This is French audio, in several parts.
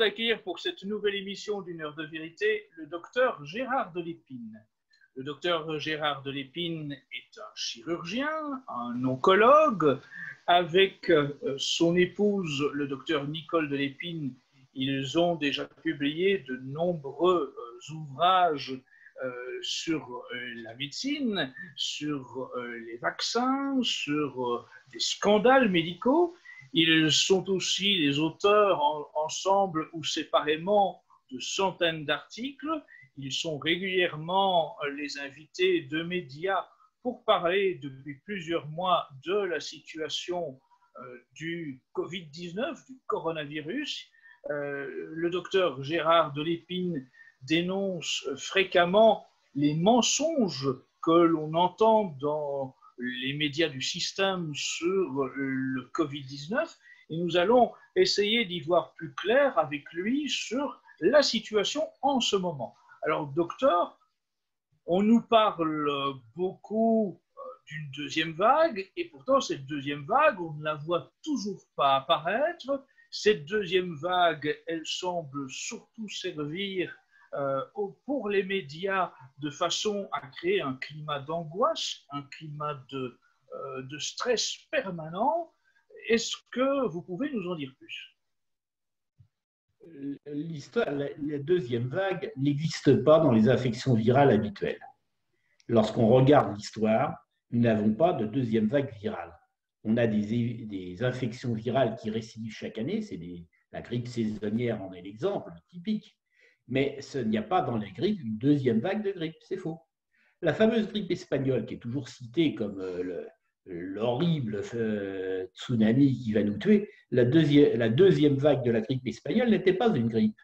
d'accueillir pour cette nouvelle émission d'une heure de vérité le docteur Gérard Delépine. Le docteur Gérard Delépine est un chirurgien, un oncologue. Avec son épouse, le docteur Nicole Delépine, ils ont déjà publié de nombreux ouvrages sur la médecine, sur les vaccins, sur des scandales médicaux. Ils sont aussi les auteurs ensemble ou séparément de centaines d'articles. Ils sont régulièrement les invités de médias pour parler depuis plusieurs mois de la situation du Covid-19, du coronavirus. Le docteur Gérard Delépine dénonce fréquemment les mensonges que l'on entend dans les médias du système sur le Covid-19 et nous allons essayer d'y voir plus clair avec lui sur la situation en ce moment. Alors, docteur, on nous parle beaucoup d'une deuxième vague et pourtant cette deuxième vague, on ne la voit toujours pas apparaître. Cette deuxième vague, elle semble surtout servir pour les médias de façon à créer un climat d'angoisse, un climat de stress permanent. Est-ce que vous pouvez nous en dire plus? L'histoire, la deuxième vague n'existe pas dans les infections virales habituelles. Lorsqu'on regarde l'histoire, nous n'avons pas de deuxième vague virale. On a des infections virales qui récidivent chaque année, la grippe saisonnière en est l'exemple typique. Mais il n'y a pas dans les grippes une deuxième vague de grippe, c'est faux. La fameuse grippe espagnole, qui est toujours citée comme l'horrible tsunami qui va nous tuer, la deuxième vague de la grippe espagnole n'était pas une grippe,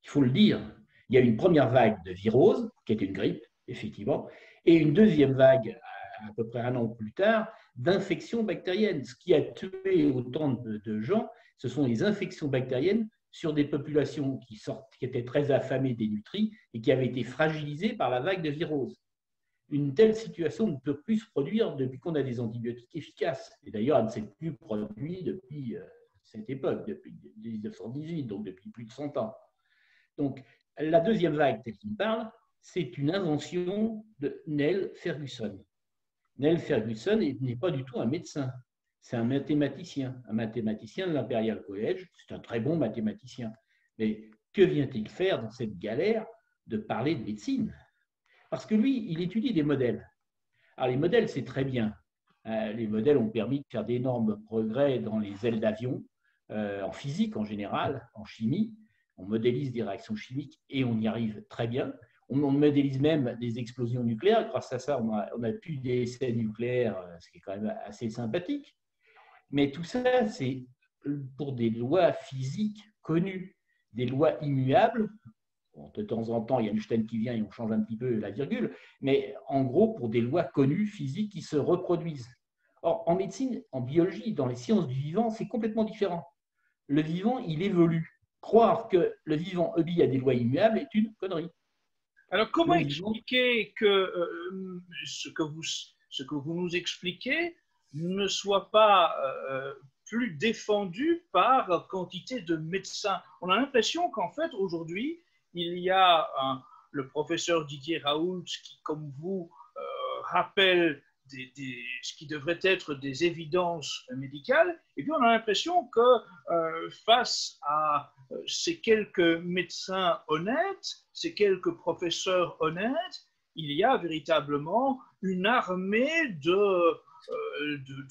il faut le dire. Il y a une première vague de virose, qui est une grippe, effectivement, et une deuxième vague, à peu près un an plus tard, d'infections bactériennes. Ce qui a tué autant de gens, ce sont les infections bactériennes sur des populations qui étaient très affamées, dénutries et qui avaient été fragilisées par la vague de virose. Une telle situation ne peut plus se produire depuis qu'on a des antibiotiques efficaces. Et d'ailleurs, elle ne s'est plus produite depuis cette époque, depuis 1918, donc depuis plus de 100 ans. Donc, la deuxième vague, telle qu'il parle, c'est une invention de Neil Ferguson. Neil Ferguson n'est pas du tout un médecin. C'est un mathématicien de l'Imperial College. C'est un très bon mathématicien. Mais que vient-il faire dans cette galère de parler de médecine? Parce que lui, il étudie des modèles. Alors, les modèles, c'est très bien. Les modèles ont permis de faire d'énormes progrès dans les ailes d'avion, en physique en général, en chimie. On modélise des réactions chimiques et on y arrive très bien. On modélise même des explosions nucléaires. Grâce à ça, on a plus d'essais nucléaires, ce qui est quand même assez sympathique. Mais tout ça, c'est pour des lois physiques connues, des lois immuables. Bon, de temps en temps, il y a Einstein qui vient et on change un petit peu la virgule, mais en gros, pour des lois connues, physiques, qui se reproduisent. Or, en médecine, en biologie, dans les sciences du vivant, c'est complètement différent. Le vivant, il évolue. Croire que le vivant obéit à des lois immuables est une connerie. Alors, comment expliquer que ce que vous nous expliquez ne soit pas plus défendu par quantité de médecins? On a l'impression qu'en fait, aujourd'hui, il y a le professeur Didier Raoult qui, comme vous, rappelle ce qui devrait être des évidences médicales. Et puis, on a l'impression que face à ces quelques médecins honnêtes, ces quelques professeurs honnêtes, il y a véritablement une armée de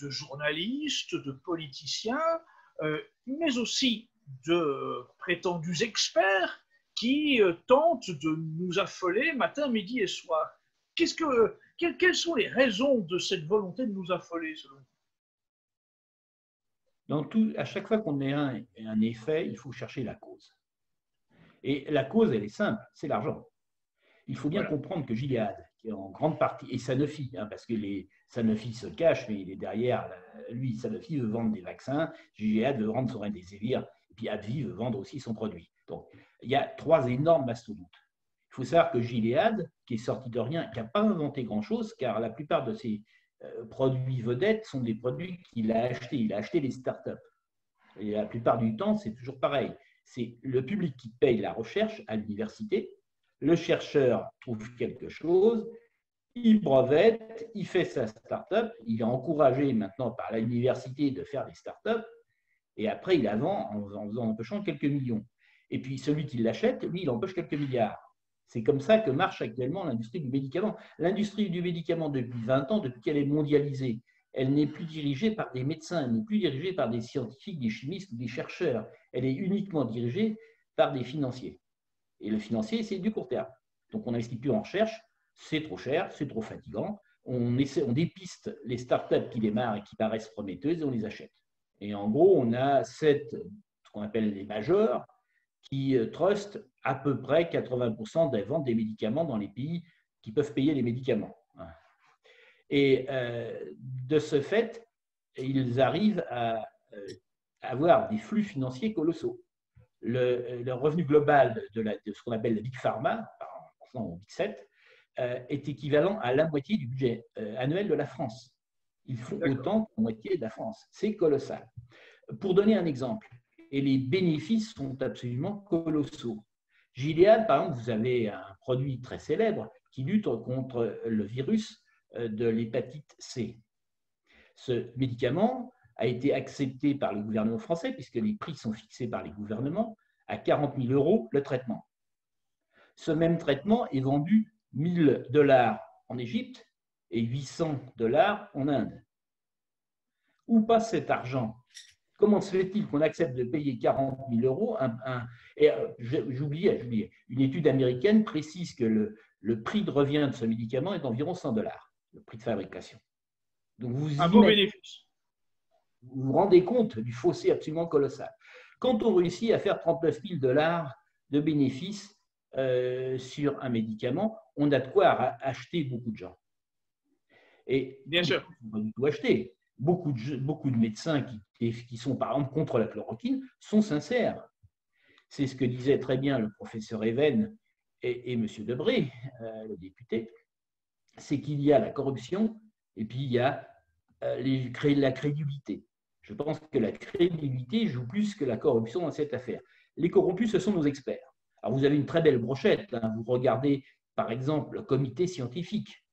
journalistes, de politiciens, mais aussi de prétendus experts qui tentent de nous affoler matin, midi et soir. Quelles sont les raisons de cette volonté de nous affoler, selon vous? À chaque fois qu'on a un effet, il faut chercher la cause. Et la cause, elle est simple, c'est l'argent. Il faut bien comprendre que Gilead, qui est en grande partie, et Sanofi, parce que Sanofi se cache, mais il est derrière, lui, Sanofi veut vendre des vaccins, Gilead veut vendre son remdesivir, et puis AbbVie veut vendre aussi son produit. Donc, il y a trois énormes mastodontes. Il faut savoir que Gilead, qui est sorti de rien, qui n'a pas inventé grand-chose, car la plupart de ses produits vedettes sont des produits qu'il a achetés. Il a acheté des startups. Et la plupart du temps, c'est toujours pareil. C'est le public qui paye la recherche à l'université. Le chercheur trouve quelque chose, il brevette, il fait sa start-up, il est encouragé maintenant par l'université de faire des start-up, et après il la vend en empochant quelques millions. Et puis celui qui l'achète, lui, il empoche quelques milliards. C'est comme ça que marche actuellement l'industrie du médicament. L'industrie du médicament, depuis 20 ans, depuis qu'elle est mondialisée, elle n'est plus dirigée par des médecins, elle n'est plus dirigée par des scientifiques, des chimistes ou des chercheurs. Elle est uniquement dirigée par des financiers. Et le financier, c'est du court terme. Donc on n'investit plus en recherche, c'est trop cher, c'est trop fatigant. On dépiste les startups qui démarrent et qui paraissent prometteuses et on les achète. Et en gros, on a ce qu'on appelle les majors, qui trustent à peu près 80% des ventes des médicaments dans les pays qui peuvent payer les médicaments. Et de ce fait, ils arrivent à avoir des flux financiers colossaux. Le revenu global de ce qu'on appelle la Big Pharma, en Big 7, est équivalent à la moitié du budget annuel de la France. Ils font autant que la moitié de la France. C'est colossal. Pour donner un exemple, et les bénéfices sont absolument colossaux. Gilead, par exemple, vous avez un produit très célèbre qui lutte contre le virus de l'hépatite C. Ce médicament a été accepté par le gouvernement français, puisque les prix sont fixés par les gouvernements, à 40 000 € le traitement. Ce même traitement est vendu 1 000 $ en Égypte et 800 $ en Inde. Où passe cet argent? Comment se fait-il qu'on accepte de payer 40 000 €? J'oubliais, une étude américaine précise que le prix de revient de ce médicament est d'environ 100 $, le prix de fabrication. Donc un beau bénéfice. Vous vous rendez compte du fossé absolument colossal. Quand on réussit à faire 39 000 $ de bénéfices sur un médicament, on a de quoi acheter beaucoup de gens. Et bien sûr, il ne faut pas du tout acheter. Beaucoup de médecins qui sont par exemple contre la chloroquine sont sincères. C'est ce que disait très bien le professeur Even et M. Debré, le député, c'est qu'il y a la corruption et puis il y a la crédibilité. Je pense que la crédibilité joue plus que la corruption dans cette affaire. Les corrompus, ce sont nos experts. Alors vous avez une très belle brochette, hein. Vous regardez par exemple le comité scientifique.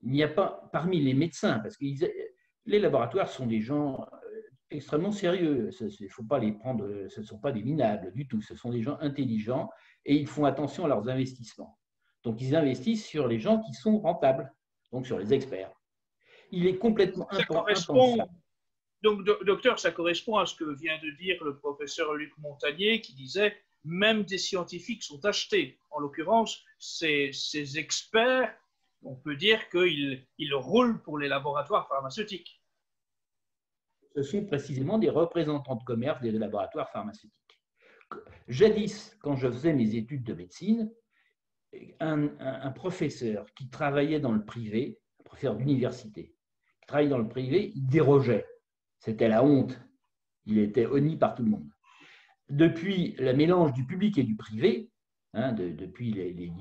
Il n'y a pas parmi les médecins, parce que les laboratoires sont des gens extrêmement sérieux. Il ne faut pas les prendre, ce ne sont pas des minables du tout. Ce sont des gens intelligents et ils font attention à leurs investissements. Donc, ils investissent sur les gens qui sont rentables, donc sur les experts. Il est complètement impensable. Donc, docteur, ça correspond à ce que vient de dire le professeur Luc Montagnier qui disait « même des scientifiques sont achetés ». En l'occurrence, ces experts, on peut dire qu'ils roulent pour les laboratoires pharmaceutiques. Ce sont précisément des représentants de commerce des laboratoires pharmaceutiques. Jadis, quand je faisais mes études de médecine, un professeur qui travaillait dans le privé, un professeur d'université, qui travaillait dans le privé, il dérogeait. C'était la honte. Il était honni par tout le monde. Depuis le mélange du public et du privé, hein, depuis les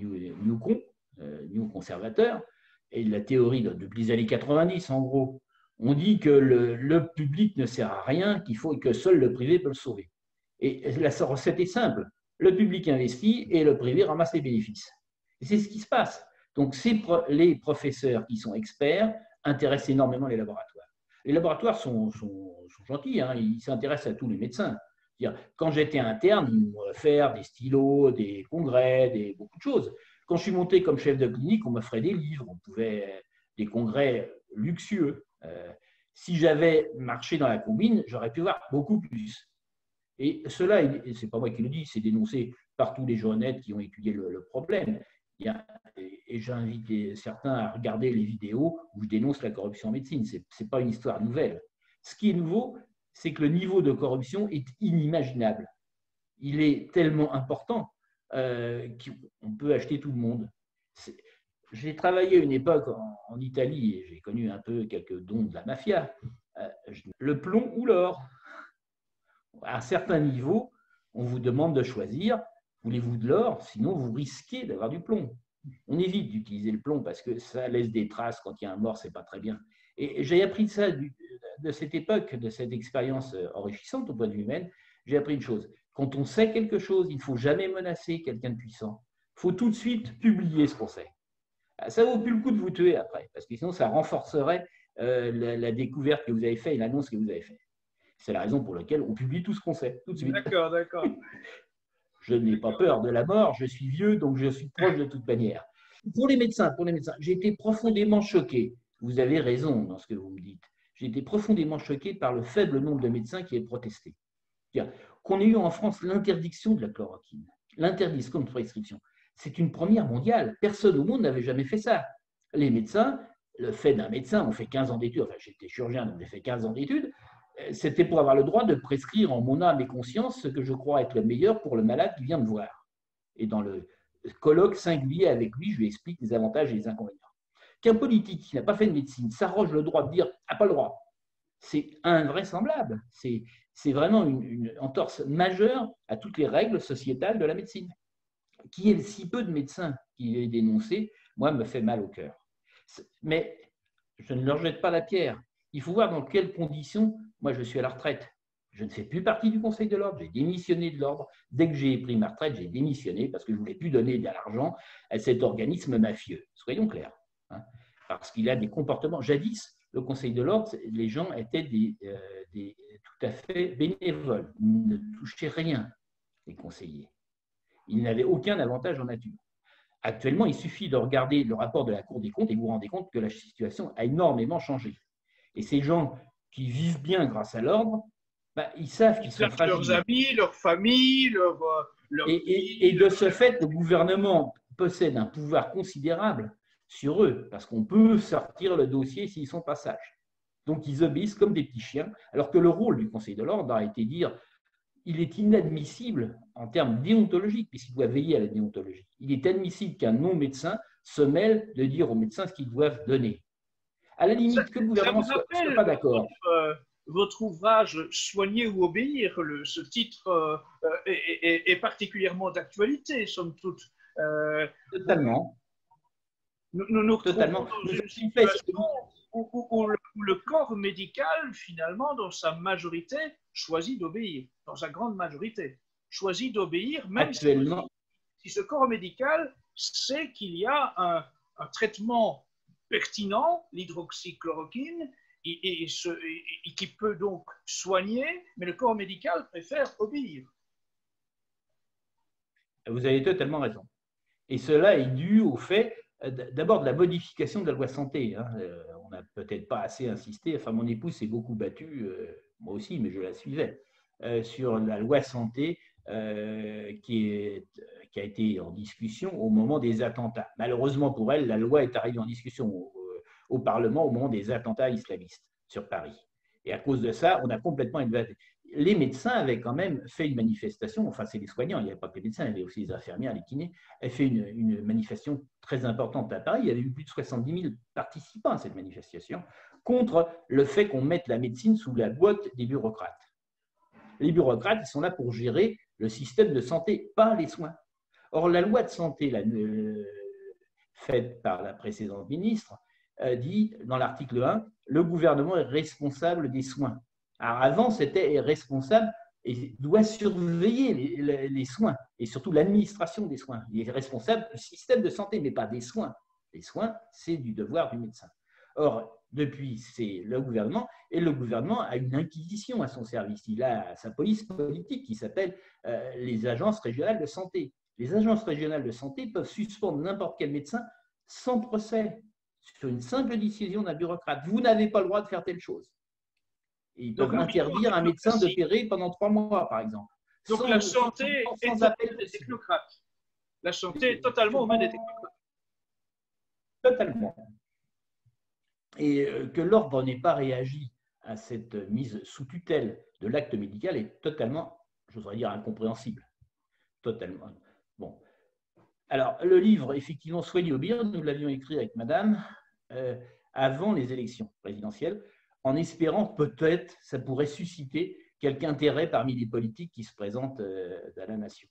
néoconservateurs, et la théorie depuis les années 90, en gros, on dit que le public ne sert à rien, qu'il faut que seul le privé peut le sauver. Et la recette est simple. Le public investit et le privé ramasse les bénéfices. Et c'est ce qui se passe. Donc, les professeurs qui sont experts intéressent énormément les laboratoires. Les laboratoires sont gentils, hein, ils s'intéressent à tous les médecins. Quand j'étais interne, ils m'ont offert des stylos, des congrès, beaucoup de choses. Quand je suis monté comme chef de clinique, on m'offrait des livres, des congrès luxueux. Si j'avais marché dans la combine, j'aurais pu voir beaucoup plus. Et cela, ce n'est pas moi qui le dis, c'est dénoncé par tous les gens honnêtes qui ont étudié le problème. Et j'ai invité certains à regarder les vidéos où je dénonce la corruption en médecine. Ce n'est pas une histoire nouvelle. Ce qui est nouveau, c'est que le niveau de corruption est inimaginable. Il est tellement important qu'on peut acheter tout le monde. J'ai travaillé une époque en Italie et j'ai connu un peu quelques dons de la mafia. Le plomb ou l'or. À un certain niveau, on vous demande de choisir. Voulez-vous de l'or? Sinon, vous risquez d'avoir du plomb. On évite d'utiliser le plomb parce que ça laisse des traces. Quand il y a un mort, ce n'est pas très bien. Et j'ai appris ça de cette époque, de cette expérience enrichissante au point de vue humain. J'ai appris une chose. Quand on sait quelque chose, il ne faut jamais menacer quelqu'un de puissant. Il faut tout de suite publier ce qu'on sait. Ça ne vaut plus le coup de vous tuer après, parce que sinon ça renforcerait la découverte que vous avez faite et l'annonce que vous avez faite. C'est la raison pour laquelle on publie tout ce qu'on sait, tout de suite. D'accord, d'accord. Je n'ai pas peur de la mort, je suis vieux, donc je suis proche de toute manière. Pour les médecins, j'ai été profondément choqué. Vous avez raison dans ce que vous me dites. J'ai été profondément choqué par le faible nombre de médecins qui aient protesté. Qu'on ait eu en France l'interdiction de la chloroquine, l'interdiction de prescription, c'est une première mondiale. Personne au monde n'avait jamais fait ça. Les médecins, le fait d'un médecin, on fait 15 ans d'études, enfin j'étais chirurgien, donc j'ai fait 15 ans d'études, c'était pour avoir le droit de prescrire en mon âme et conscience ce que je crois être le meilleur pour le malade qui vient me voir. Et dans le colloque singulier avec lui, je lui explique les avantages et les inconvénients. Qu'un politique qui n'a pas fait de médecine s'arroge le droit de dire « ah, pas le droit », c'est invraisemblable. C'est vraiment une entorse majeure à toutes les règles sociétales de la médecine. Qu'il y ait si peu de médecins qui aient dénoncé, moi, me fait mal au cœur. Mais je ne leur jette pas la pierre. Il faut voir dans quelles conditions, moi, je suis à la retraite. Je ne fais plus partie du Conseil de l'ordre, j'ai démissionné de l'ordre. Dès que j'ai pris ma retraite, j'ai démissionné parce que je ne voulais plus donner de l'argent à cet organisme mafieux. Soyons clairs. Hein, parce qu'il a des comportements. Jadis, le Conseil de l'ordre, les gens étaient tout à fait bénévoles. Ils ne touchaient rien, les conseillers. Ils n'avaient aucun avantage en nature. Actuellement, il suffit de regarder le rapport de la Cour des comptes et vous vous rendez compte que la situation a énormément changé. Et ces gens qui vivent bien grâce à l'ordre, ils savent qu'ils sont fragiles. Leurs amis, leur famille, et de ce fait, le gouvernement possède un pouvoir considérable sur eux, parce qu'on peut sortir le dossier s'ils sont pas sages. Donc, ils obéissent comme des petits chiens, alors que le rôle du Conseil de l'ordre a été de dire il est inadmissible en termes déontologiques, puisqu'il doit veiller à la déontologie. Il est admissible qu'un non-médecin se mêle de dire aux médecins ce qu'ils doivent donner. À la limite, que le gouvernement ne soit pas d'accord. Votre ouvrage « Soigner ou obéir », ce titre est particulièrement d'actualité, somme toute. Totalement. Nous totalement. Dans une situation où le corps médical, finalement, dans sa majorité, choisit d'obéir, dans sa grande majorité, choisit d'obéir, même si ce corps médical sait qu'il y a un traitement pertinent, l'hydroxychloroquine, et qui peut donc soigner, mais le corps médical préfère obéir. Vous avez totalement raison. Et cela est dû au fait, d'abord, de la modification de la loi santé. Hein. On n'a peut-être pas assez insisté, enfin mon épouse s'est beaucoup battue, moi aussi, mais je la suivais, sur la loi santé qui a été en discussion au moment des attentats. Malheureusement pour elle, la loi est arrivée en discussion au Parlement au moment des attentats islamistes sur Paris. Et à cause de ça, on a complètement évalué. Les médecins avaient quand même fait une manifestation, enfin c'est les soignants, il n'y avait pas que les médecins, il y avait aussi les infirmières, les kinés, elles fait une manifestation très importante à Paris. Il y avait eu plus de 70 000 participants à cette manifestation contre le fait qu'on mette la médecine sous la boîte des bureaucrates. Les bureaucrates, ils sont là pour gérer le système de santé, pas les soins. Or, la loi de santé faite par la précédente ministre dit, dans l'article 1, le gouvernement est responsable des soins. Alors avant, c'était responsable et doit surveiller les soins et surtout l'administration des soins. Il est responsable du système de santé, mais pas des soins. Les soins, c'est du devoir du médecin. Or, depuis, c'est le gouvernement, et le gouvernement a une inquisition à son service. Il a sa police politique qui s'appelle les agences régionales de santé. Les agences régionales de santé peuvent suspendre n'importe quel médecin sans procès, sur une simple décision d'un bureaucrate. Vous n'avez pas le droit de faire telle chose. Et ils peuvent interdire à un médecin d'opérer pendant 3 mois, par exemple. Donc la santé est aux mains des technocrates. La santé est totalement aux mains des technocrates. Totalement. Et que l'ordre n'ait pas réagi à cette mise sous tutelle de l'acte médical est totalement, j'oserais dire, incompréhensible. Totalement. Bon. Alors, le livre, effectivement, Soigner ou obéir, nous l'avions écrit avec madame avant les élections présidentielles, en espérant peut-être ça pourrait susciter quelque intérêt parmi les politiques qui se présentent à la nation.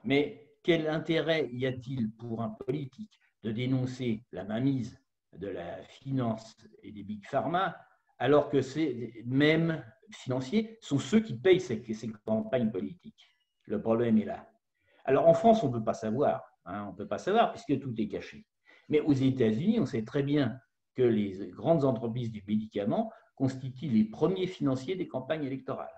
Mais quel intérêt y a-t-il pour un politique de dénoncer la mainmise de la finance et des big pharma, alors que ces mêmes financiers sont ceux qui payent ces campagnes politiques? Le problème est là. Alors en France, on ne peut pas savoir, hein, on ne peut pas savoir puisque tout est caché. Mais aux États-Unis, on sait très bien que les grandes entreprises du médicament constituent les premiers financiers des campagnes électorales.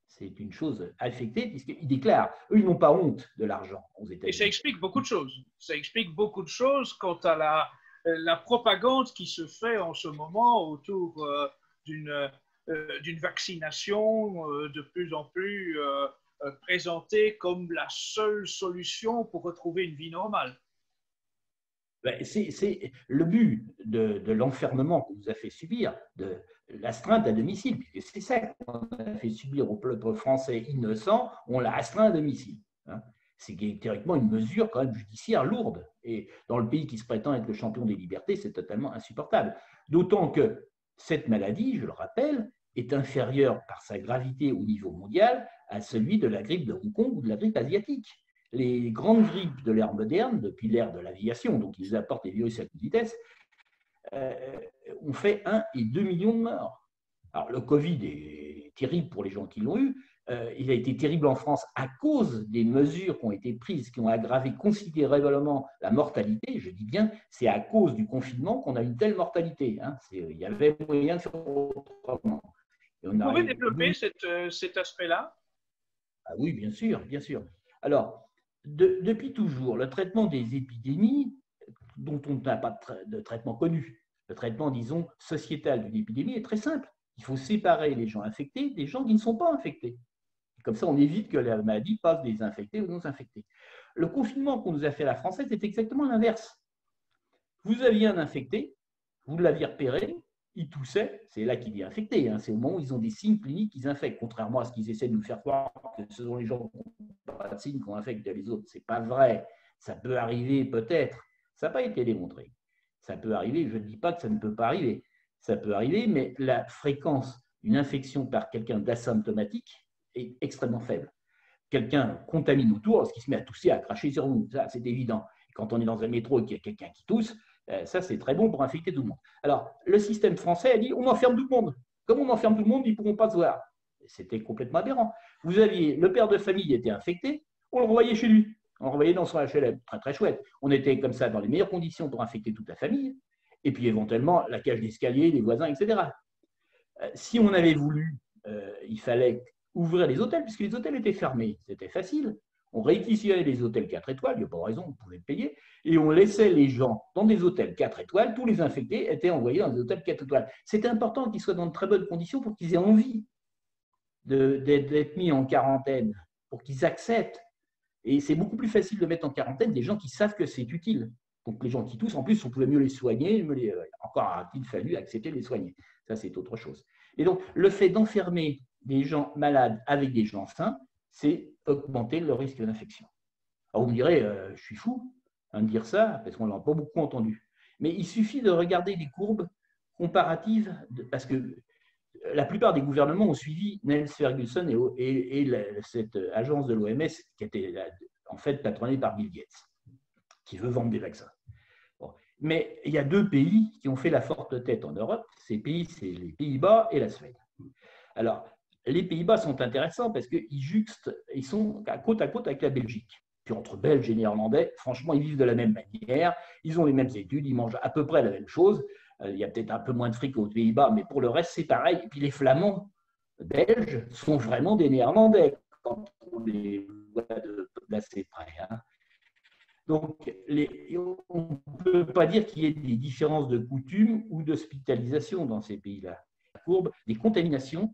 C'est une chose affectée puisqu'ils déclarent, eux, ils n'ont pas honte de l'argent aux États-Unis. Et ça explique beaucoup de choses. Ça explique beaucoup de choses quant à la propagande qui se fait en ce moment autour d'une vaccination de plus en plus présentée comme la seule solution pour retrouver une vie normale. C'est le but de l'enfermement qu'on nous a fait subir, de l'astreinte à domicile, puisque c'est ça qu'on a fait subir au peuple français innocent, on l'a astreint à domicile. Hein. C'est théoriquement une mesure quand même judiciaire lourde. Et dans le pays qui se prétend être le champion des libertés, c'est totalement insupportable. D'autant que cette maladie, je le rappelle, est inférieure par sa gravité au niveau mondial à celui de la grippe de Hong Kong ou de la grippe asiatique. Les grandes grippes de l'ère moderne, depuis l'ère de l'aviation, donc ils apportent des virus à toute vitesse, ont fait 1 et 2 millions de morts. Alors le Covid est terrible pour les gens qui l'ont eu. Il a été terrible en France à cause des mesures qui ont été prises, qui ont aggravé considérablement la mortalité. Je dis bien, c'est à cause du confinement qu'on a une telle mortalité. Hein. Il y avait moyen de faire autrement. Vous pouvez développer cet aspect-là? Ah oui, bien sûr, bien sûr. Alors, depuis toujours, le traitement des épidémies, dont on n'a pas de traitement connu, le traitement, disons, sociétal d'une épidémie est très simple. Il faut séparer les gens infectés des gens qui ne sont pas infectés. Comme ça, on évite que la maladie passe des infectés aux non-infectés. Le confinement qu'on nous a fait à la française est exactement l'inverse. Vous aviez un infecté, vous l'aviez repéré, il toussait, c'est là qu'il est infecté, hein. C'est au moment où ils ont des signes cliniques qu'ils infectent, contrairement à ce qu'ils essaient de nous faire croire que ce sont les gens qui n'ont pas de signes qu'on infecte les autres. Ce n'est pas vrai. Ça peut arriver peut-être. Ça n'a pas été démontré. Ça peut arriver, je ne dis pas que ça ne peut pas arriver. Ça peut arriver, mais la fréquence d'une infection par quelqu'un d'asymptomatique est extrêmement faible. Quelqu'un contamine autour lorsqu'il se met à tousser, à cracher sur nous. Ça, c'est évident. Quand on est dans un métro et qu'il y a quelqu'un qui tousse, ça, c'est très bon pour infecter tout le monde. Alors, le système français a dit on enferme tout le monde. Comme on enferme tout le monde, ils ne pourront pas se voir. C'était complètement aberrant. Vous aviez le père de famille était infecté, on le renvoyait chez lui. On le renvoyait dans son HLM. Très, très chouette. On était comme ça dans les meilleures conditions pour infecter toute la famille. Et puis, éventuellement, la cage d'escalier, les voisins, etc. Si on avait voulu, il fallait ouvrir les hôtels, puisque les hôtels étaient fermés. C'était facile. On réquisitionnait les hôtels 4 étoiles, il n'y a pas de raison, vous pouvez le payer, et on laissait les gens dans des hôtels 4 étoiles, tous les infectés étaient envoyés dans des hôtels 4 étoiles. C'était important qu'ils soient dans de très bonnes conditions pour qu'ils aient envie d'être mis en quarantaine, pour qu'ils acceptent. Et c'est beaucoup plus facile de mettre en quarantaine des gens qui savent que c'est utile. Donc les gens qui toussent, en plus, on pouvait mieux les soigner, encore a-t-il fallu accepter de les soigner. Ça, c'est autre chose. Et donc, le fait d'enfermer des gens malades avec des gens sains, c'est augmenter le risque d'infection. Alors vous me direz, je suis fou de dire ça, parce qu'on ne l'a pas beaucoup entendu. Mais il suffit de regarder les courbes comparatives, parce que la plupart des gouvernements ont suivi Niels Ferguson et cette agence de l'OMS qui était en fait patronnée par Bill Gates, qui veut vendre des vaccins. Bon. Mais il y a 2 pays qui ont fait la forte tête en Europe. Ces pays, c'est les Pays-Bas et la Suède. Alors, les Pays-Bas sont intéressants parce ils sont à côte avec la Belgique. Puis entre Belges et Néerlandais, franchement, ils vivent de la même manière, ils ont les mêmes études, ils mangent à peu près la même chose. Il y a peut-être un peu moins de fric aux Pays-Bas, mais pour le reste, c'est pareil. Et puis les Flamands belges sont vraiment des Néerlandais quand on les voit d'assez près. Hein. Donc, on ne peut pas dire qu'il y ait des différences de coutume ou d'hospitalisation dans ces pays-là. La courbe des contaminations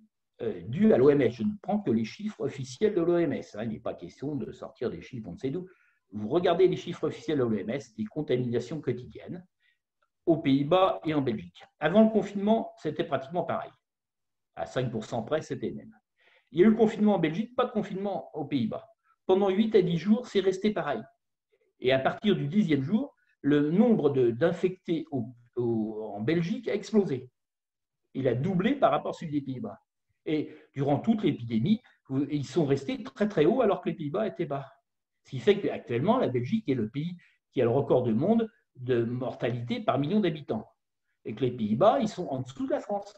dû à l'OMS. Je ne prends que les chiffres officiels de l'OMS. Il n'est pas question de sortir des chiffres, on ne sait d'où. Vous regardez les chiffres officiels de l'OMS, des contaminations quotidiennes aux Pays-Bas et en Belgique. Avant le confinement, c'était pratiquement pareil. À 5% près, c'était même. Il y a eu le confinement en Belgique, pas de confinement aux Pays-Bas. Pendant 8 à 10 jours, c'est resté pareil. Et à partir du 10e jour, le nombre d'infectés en Belgique a explosé. Il a doublé par rapport à celui des Pays-Bas. Et durant toute l'épidémie, ils sont restés très très hauts alors que les Pays-Bas étaient bas. Ce qui fait qu'actuellement, la Belgique est le pays qui a le record du monde de mortalité par million d'habitants. Et que les Pays-Bas, ils sont en dessous de la France.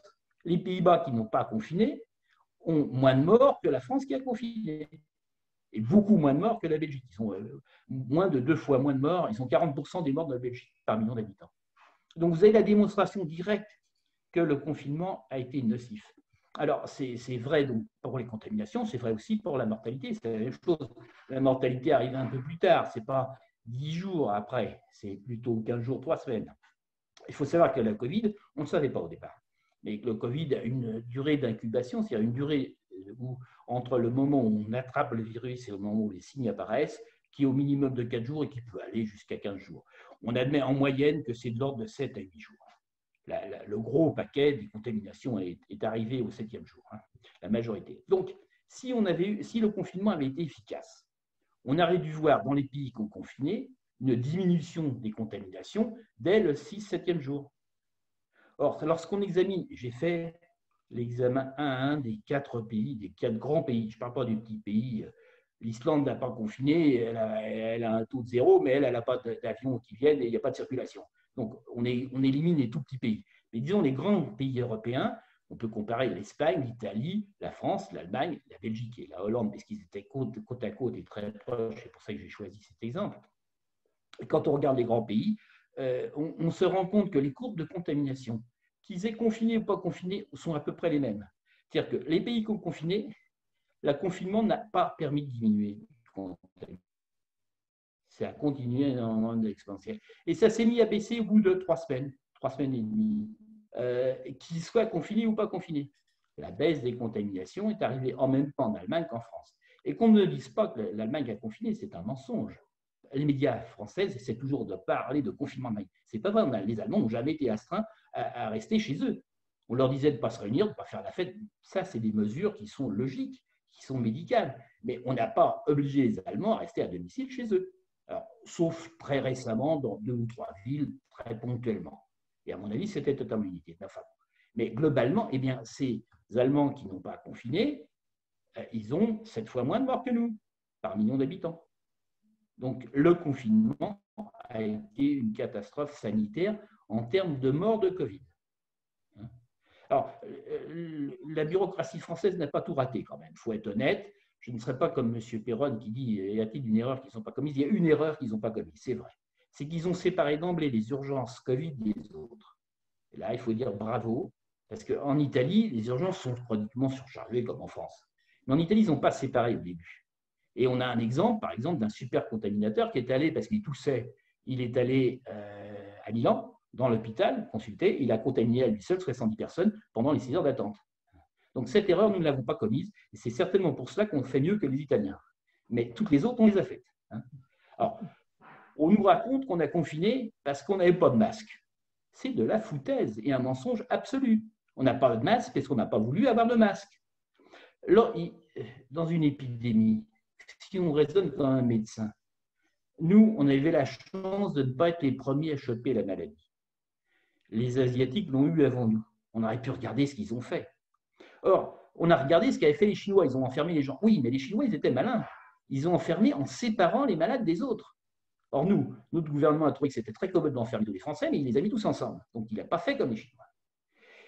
Les Pays-Bas qui n'ont pas confiné ont moins de morts que la France qui a confiné. et beaucoup moins de morts que la Belgique. Ils ont moins de 2 fois moins de morts. Ils ont 40% des morts de la Belgique par million d'habitants. Donc, vous avez la démonstration directe que le confinement a été nocif. Alors, c'est vrai donc, pour les contaminations, c'est vrai aussi pour la mortalité. C'est la même chose. La mortalité arrive un peu plus tard. Ce n'est pas 10 jours après, c'est plutôt 15 jours, 3 semaines. Il faut savoir que la Covid, on ne le savait pas au départ. Mais le Covid a une durée d'incubation, c'est-à-dire une durée où, entre le moment où on attrape le virus et le moment où les signes apparaissent, qui est au minimum de 4 jours et qui peut aller jusqu'à 15 jours. On admet en moyenne que c'est de l'ordre de 7 à 8 jours. Le gros paquet des contaminations est arrivé au 7e jour, hein, la majorité. Donc, si le confinement avait été efficace, on aurait dû voir dans les pays qui ont confiné une diminution des contaminations dès le 6-7e jour. Or, lorsqu'on examine, j'ai fait l'examen 1 à 1 des 4 pays, des 4 grands pays, je ne parle pas des petits pays. L'Islande n'a pas confiné, elle a un taux de 0, mais elle n'a pas d'avions qui viennent et il n'y a pas de circulation. Donc, on élimine les tout petits pays. Mais disons, les grands pays européens, on peut comparer l'Espagne, l'Italie, la France, l'Allemagne, la Belgique et la Hollande, parce qu'ils étaient côte à côte et très proches, c'est pour ça que j'ai choisi cet exemple. Et quand on regarde les grands pays, on se rend compte que les courbes de contamination, qu'ils aient confiné ou pas confiné, sont à peu près les mêmes. C'est-à-dire que les pays qui ont confiné, le confinement n'a pas permis de diminuer la contamination. Ça a continué en mode exponentiel. Et ça s'est mis à baisser au bout de 3 semaines et demie, qu'ils soient confinés ou pas confinés. La baisse des contaminations est arrivée en même temps en Allemagne qu'en France. Et qu'on ne dise pas que l'Allemagne a confiné, c'est un mensonge. Les médias français essaient toujours de parler de confinement. Ce n'est pas vrai, les Allemands n'ont jamais été astreints à rester chez eux. On leur disait de ne pas se réunir, de ne pas faire la fête. Ça, c'est des mesures qui sont logiques, qui sont médicales. Mais on n'a pas obligé les Allemands à rester à domicile chez eux. Alors, sauf très récemment dans 2 ou 3 villes, très ponctuellement. Et à mon avis, c'était totalement limité. Enfin, mais globalement, eh bien, ces Allemands qui n'ont pas confiné, ils ont 7 fois moins de morts que nous, par million d'habitants. Donc, le confinement a été une catastrophe sanitaire en termes de morts de Covid. Alors, la bureaucratie française n'a pas tout raté quand même, il faut être honnête. Je ne serais pas comme M. Perron qui dit « y a-t-il une erreur qu'ils n'ont pas commise ?» Il y a une erreur qu'ils n'ont pas commise, c'est vrai. C'est qu'ils ont séparé d'emblée les urgences Covid des autres. Et là, il faut dire bravo, parce qu'en Italie, les urgences sont pratiquement surchargées comme en France. Mais en Italie, ils n'ont pas séparé au début. Et on a un exemple, par exemple, d'un super contaminateur qui est allé, parce qu'il toussait, il est allé à Milan, dans l'hôpital, consulter, il a contaminé à lui seul 70 personnes pendant les 6 heures d'attente. Donc cette erreur, nous ne l'avons pas commise, et c'est certainement pour cela qu'on fait mieux que les Italiens. Mais toutes les autres, on les a faites. Alors, on nous raconte qu'on a confiné parce qu'on n'avait pas de masque. C'est de la foutaise et un mensonge absolu. On n'a pas de masque parce qu'on n'a pas voulu avoir de masque. Alors, dans une épidémie, si on raisonne comme un médecin, nous, on avait la chance de ne pas être les premiers à choper la maladie. Les Asiatiques l'ont eu avant nous. On aurait pu regarder ce qu'ils ont fait. Or, on a regardé ce qu'avaient fait les Chinois. Ils ont enfermé les gens. Oui, mais les Chinois, ils étaient malins. Ils ont enfermé en séparant les malades des autres. Or, notre gouvernement a trouvé que c'était très commode d'enfermer tous les Français, mais il les a mis tous ensemble. Donc, il n'a pas fait comme les Chinois.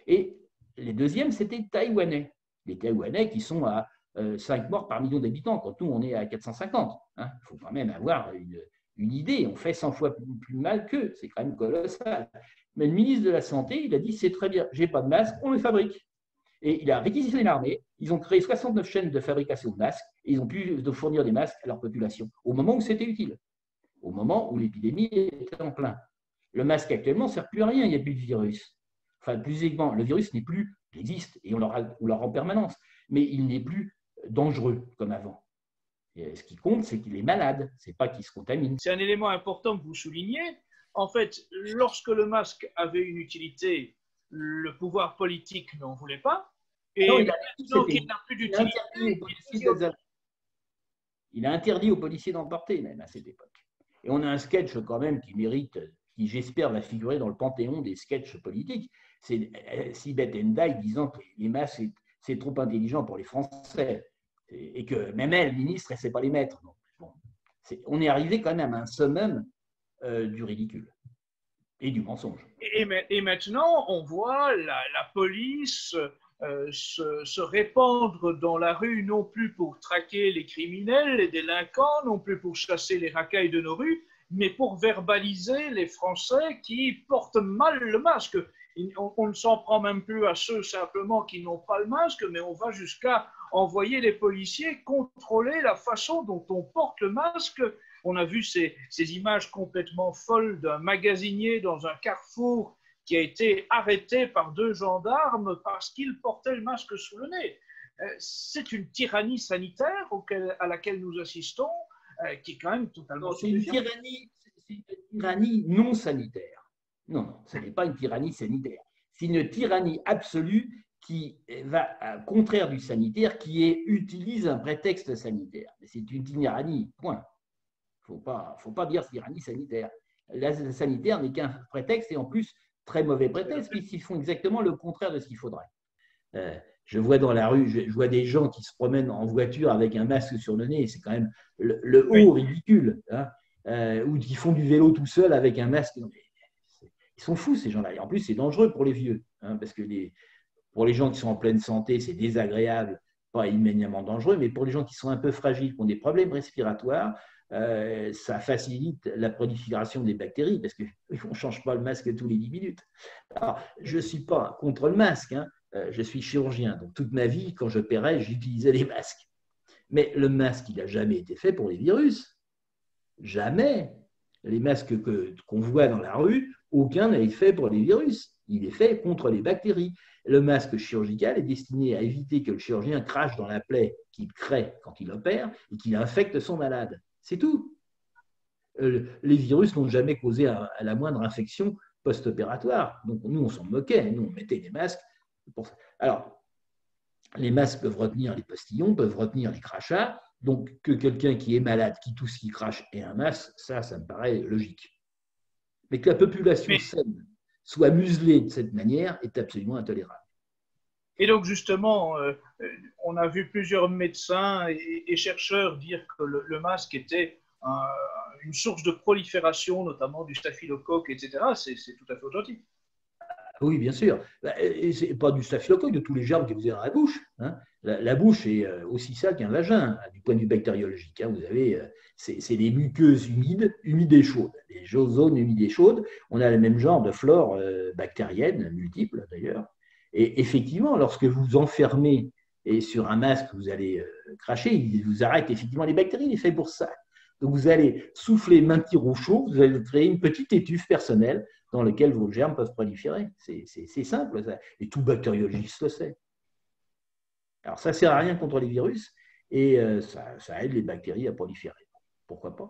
Et les deuxièmes, c'était les Taïwanais. Les Taïwanais qui sont à 5 morts par million d'habitants, quand nous, on est à 450. Il faut quand même avoir une idée. On fait 100 fois plus mal qu'eux. C'est quand même colossal. Mais le ministre de la Santé, il a dit, c'est très bien, j'ai pas de masque, on le fabrique. Et il a réquisitionné l'armée, ils ont créé 69 chaînes de fabrication de masques, et ils ont pu fournir des masques à leur population, au moment où c'était utile, au moment où l'épidémie était en plein. Le masque actuellement ne sert plus à rien, il n'y a plus de virus. Enfin, plus exactement, le virus n'est plus, il existe, et on l'aura en permanence, mais il n'est plus dangereux comme avant. Et ce qui compte, c'est qu'il est malade, ce n'est pas qu'il se contamine. C'est un élément important que vous soulignez. En fait, lorsque le masque avait une utilité, le pouvoir politique n'en voulait pas. Et maintenant qu'il n'a plus d'utilité, il a interdit aux policiers d'en porter, même à cette époque. Et on a un sketch quand même qui mérite, qui j'espère va figurer dans le panthéon des sketchs politiques. C'est Sibeth Ndiaye disant que les masques, c'est trop intelligent pour les Français. Et que même elle, ministre, elle ne sait pas les mettre. Donc, bon, on est arrivé quand même à un summum du ridicule et du mensonge. Et maintenant, on voit la police, se répandre dans la rue, non plus pour traquer les criminels, les délinquants, non plus pour chasser les racailles de nos rues, mais pour verbaliser les Français qui portent mal le masque. On ne s'en prend même plus à ceux simplement qui n'ont pas le masque, mais on va jusqu'à envoyer les policiers contrôler la façon dont on porte le masque. On a vu ces images complètement folles d'un magasinier dans un carrefour qui a été arrêté par 2 gendarmes parce qu'il portait le masque sous le nez. C'est une tyrannie sanitaire à laquelle nous assistons, qui est quand même totalement... C'est une tyrannie non sanitaire. Non, non, ce n'est pas une tyrannie sanitaire. C'est une tyrannie absolue qui va contraire du sanitaire, utilise un prétexte sanitaire. C'est une tyrannie, point. Il ne faut pas dire tyrannie sanitaire. La sanitaire n'est qu'un prétexte, et en plus, très mauvais prétexte, puisqu'ils font exactement le contraire de ce qu'il faudrait. Je vois dans la rue, je vois des gens qui se promènent en voiture avec un masque sur le nez, c'est quand même le haut ridicule, hein, ou qui font du vélo tout seul avec un masque. Ils sont fous, ces gens-là. Et en plus, c'est dangereux pour les vieux, hein, parce que pour les gens qui sont en pleine santé, c'est désagréable, pas immédiatement dangereux, mais pour les gens qui sont un peu fragiles, qui ont des problèmes respiratoires, ça facilite la prolifération des bactéries, parce qu'on ne change pas le masque tous les 10 minutes. Alors, je ne suis pas contre le masque, hein, je suis chirurgien, donc toute ma vie, quand j'opérais, j'utilisais des masques. Mais le masque, il n'a jamais été fait pour les virus. Jamais. Les masques qu'on voit dans la rue, aucun n'a été fait pour les virus. Il est fait contre les bactéries. Le masque chirurgical est destiné à éviter que le chirurgien crache dans la plaie qu'il crée quand il opère et qu'il infecte son malade. C'est tout. Les virus n'ont jamais causé à la moindre infection post-opératoire. Donc nous, on s'en moquait. Nous, on mettait des masques. Alors, les masques peuvent retenir les postillons, peuvent retenir les crachats. Donc, que quelqu'un qui est malade, qui tousse, qui crache ait un masque, ça me paraît logique. Mais que la population saine soit muselée de cette manière est absolument intolérable. Et donc, justement, on a vu plusieurs médecins et chercheurs dire que le masque était une source de prolifération, notamment du staphylocoque, etc. C'est tout à fait authentique. Oui, bien sûr. Et ce n'est pas du staphylocoque, de tous les germes que vous avez dans la bouche. Hein. La bouche est aussi sale qu'un vagin, du point de vue bactériologique. Hein. Vous avez, c'est des muqueuses humides et chaudes. Les zones humides et chaudes, on a le même genre de flore bactérienne, multiple d'ailleurs. Et effectivement, lorsque vous enfermez et sur un masque, vous allez cracher, il vous arrête effectivement les bactéries, il est fait pour ça. Donc vous allez souffler, maintenir au chaud, vous allez créer une petite étuve personnelle dans laquelle vos germes peuvent proliférer. C'est simple, ça. Et tout bactériologiste le sait. Alors ça ne sert à rien contre les virus et ça aide les bactéries à proliférer. Pourquoi pas?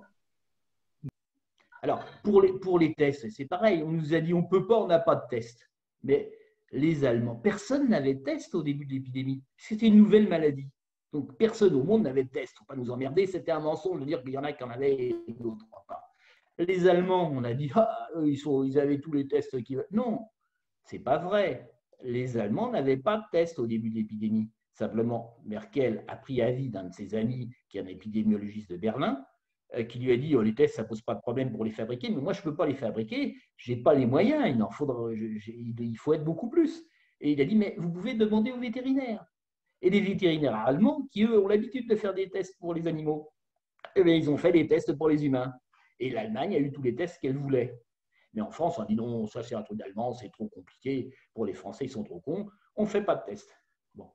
Alors, pour les tests, c'est pareil. On nous a dit on ne peut pas, on n'a pas de test. Mais les Allemands, personne n'avait de test au début de l'épidémie. C'était une nouvelle maladie. Donc, personne au monde n'avait de test. Il ne faut pas nous emmerder. C'était un mensonge de dire qu'il y en a qui en avaient et d'autres pas. Les Allemands, on a dit ils avaient tous les tests qu'ils veulent. Non, ce n'est pas vrai. Les Allemands n'avaient pas de test au début de l'épidémie. Simplement, Merkel a pris avis d'un de ses amis, qui est un épidémiologiste de Berlin, qui lui a dit les tests, ça ne pose pas de problème pour les fabriquer, mais moi, je ne peux pas les fabriquer, je n'ai pas les moyens, il faut être beaucoup plus. Et il a dit mais vous pouvez demander aux vétérinaires. Et les vétérinaires allemands, qui eux ont l'habitude de faire des tests pour les animaux, eh bien, ils ont fait des tests pour les humains. Et l'Allemagne a eu tous les tests qu'elle voulait. Mais en France, on dit non, ça c'est un truc d'allemand, c'est trop compliqué. Pour les Français, ils sont trop cons. On ne fait pas de tests. Bon.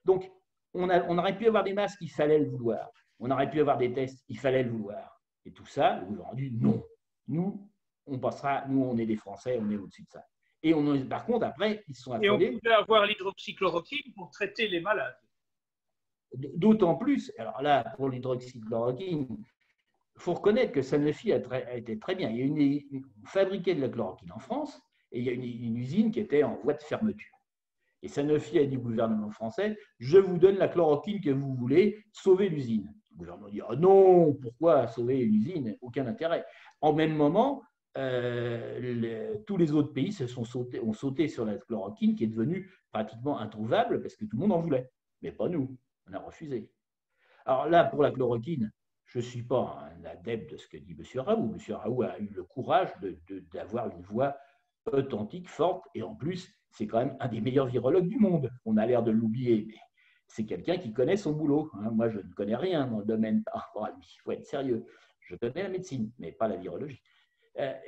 Donc, on aurait pu avoir des masques, il fallait le vouloir. On aurait pu avoir des tests, il fallait le vouloir. Et tout ça, le gouvernement dit non. Nous, on passera, nous, on est des Français, on est au-dessus de ça. Et par contre, après, ils se sont affolés. Et on pouvait avoir l'hydroxychloroquine pour traiter les malades. D'autant plus, alors là, pour l'hydroxychloroquine, il faut reconnaître que Sanofi a été très bien. On fabriquait de la chloroquine en France et il y a une usine qui était en voie de fermeture. Et Sanofi a dit au gouvernement français, je vous donne la chloroquine que vous voulez, sauvez l'usine. Le gouvernement dit, oh non, pourquoi sauver une usine? Aucun intérêt. En même moment, tous les autres pays ont sauté sur la chloroquine qui est devenue pratiquement introuvable parce que tout le monde en voulait. Mais pas nous, on a refusé. Alors là, pour la chloroquine, je ne suis pas un adepte de ce que dit M. Raoult. M. Raoult a eu le courage d'avoir une voix authentique, forte, et en plus, c'est quand même un des meilleurs virologues du monde. On a l'air de l'oublier, mais c'est quelqu'un qui connaît son boulot. Moi, je ne connais rien dans le domaine par rapport à lui. Il faut être sérieux. Je connais la médecine, mais pas la virologie. La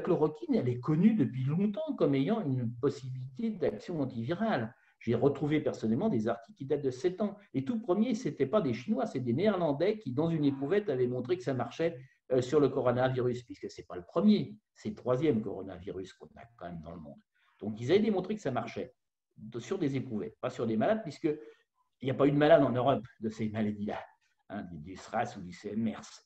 chloroquine, elle est connue depuis longtemps comme ayant une possibilité d'action antivirale. J'ai retrouvé personnellement des articles qui datent de 7 ans. Les tout premiers, ce n'étaient pas des Chinois, c'est des Néerlandais qui, dans une éprouvette, avaient montré que ça marchait sur le coronavirus, puisque ce n'est pas le premier, c'est le troisième coronavirus qu'on a quand même dans le monde. Donc, ils avaient démontré que ça marchait sur des éprouvettes, pas sur des malades, puisqu'il n'y a pas eu de malades en Europe de ces maladies-là, du SRAS ou du CMERS.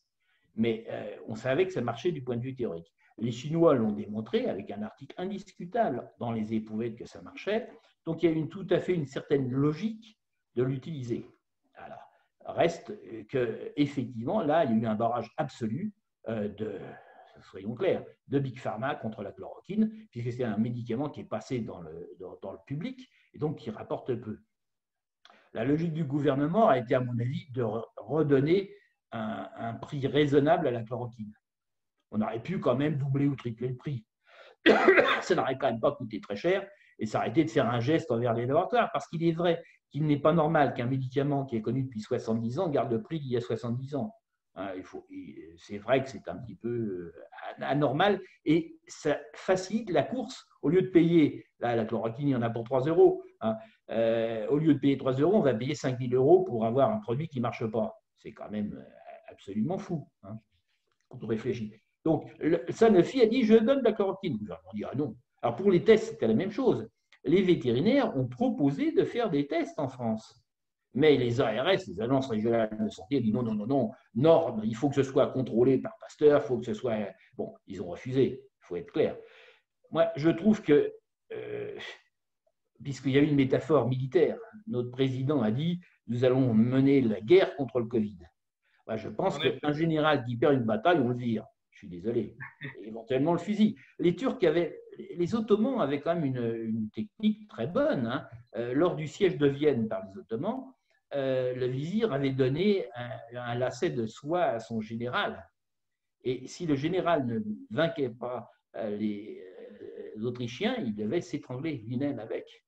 Mais on savait que ça marchait du point de vue théorique. Les Chinois l'ont démontré avec un article indiscutable dans les éprouvettes que ça marchait. Donc, il y a tout à fait une certaine logique de l'utiliser. Alors, reste qu'effectivement, là, il y a eu un barrage absolu soyons clairs, de Big Pharma contre la chloroquine, puisque c'est un médicament qui est passé dans le public et donc qui rapporte peu. La logique du gouvernement a été, à mon avis, de redonner un prix raisonnable à la chloroquine. On aurait pu quand même doubler ou tripler le prix. Ça n'aurait quand même pas coûté très cher et ça aurait été de faire un geste envers les laboratoires, parce qu'il est vrai qu'il n'est pas normal qu'un médicament qui est connu depuis 70 ans garde le prix d'il y a 70 ans. C'est vrai que c'est un petit peu anormal et ça facilite la course. Au lieu de payer, là, la chloroquine, il y en a pour 3 euros. Au lieu de payer 3 euros, on va payer 5 000 euros pour avoir un produit qui ne marche pas. C'est quand même absolument fou quand on réfléchit. Donc, Sanofi a dit, je donne de la chloroquine. Le gouvernement dit, ah non. Alors, pour les tests, c'était la même chose. Les vétérinaires ont proposé de faire des tests en France. Mais les ARS, les agences régionales de santé, ont dit non, norme, il faut que ce soit contrôlé par Pasteur, il faut que ce soit… Bon, ils ont refusé, il faut être clair. Moi, je trouve que, puisqu'il y a eu une métaphore militaire, notre président a dit, nous allons mener la guerre contre le Covid. Moi, je pense qu'un général qui perd une bataille, on le vire. Je suis désolé. Et éventuellement, le fusil. Les Ottomans avaient quand même une technique très bonne. Lors du siège de Vienne par les Ottomans, le vizir avait donné un lacet de soie à son général. Et si le général ne vainquait pas les Autrichiens, il devait s'étrangler lui-même avec.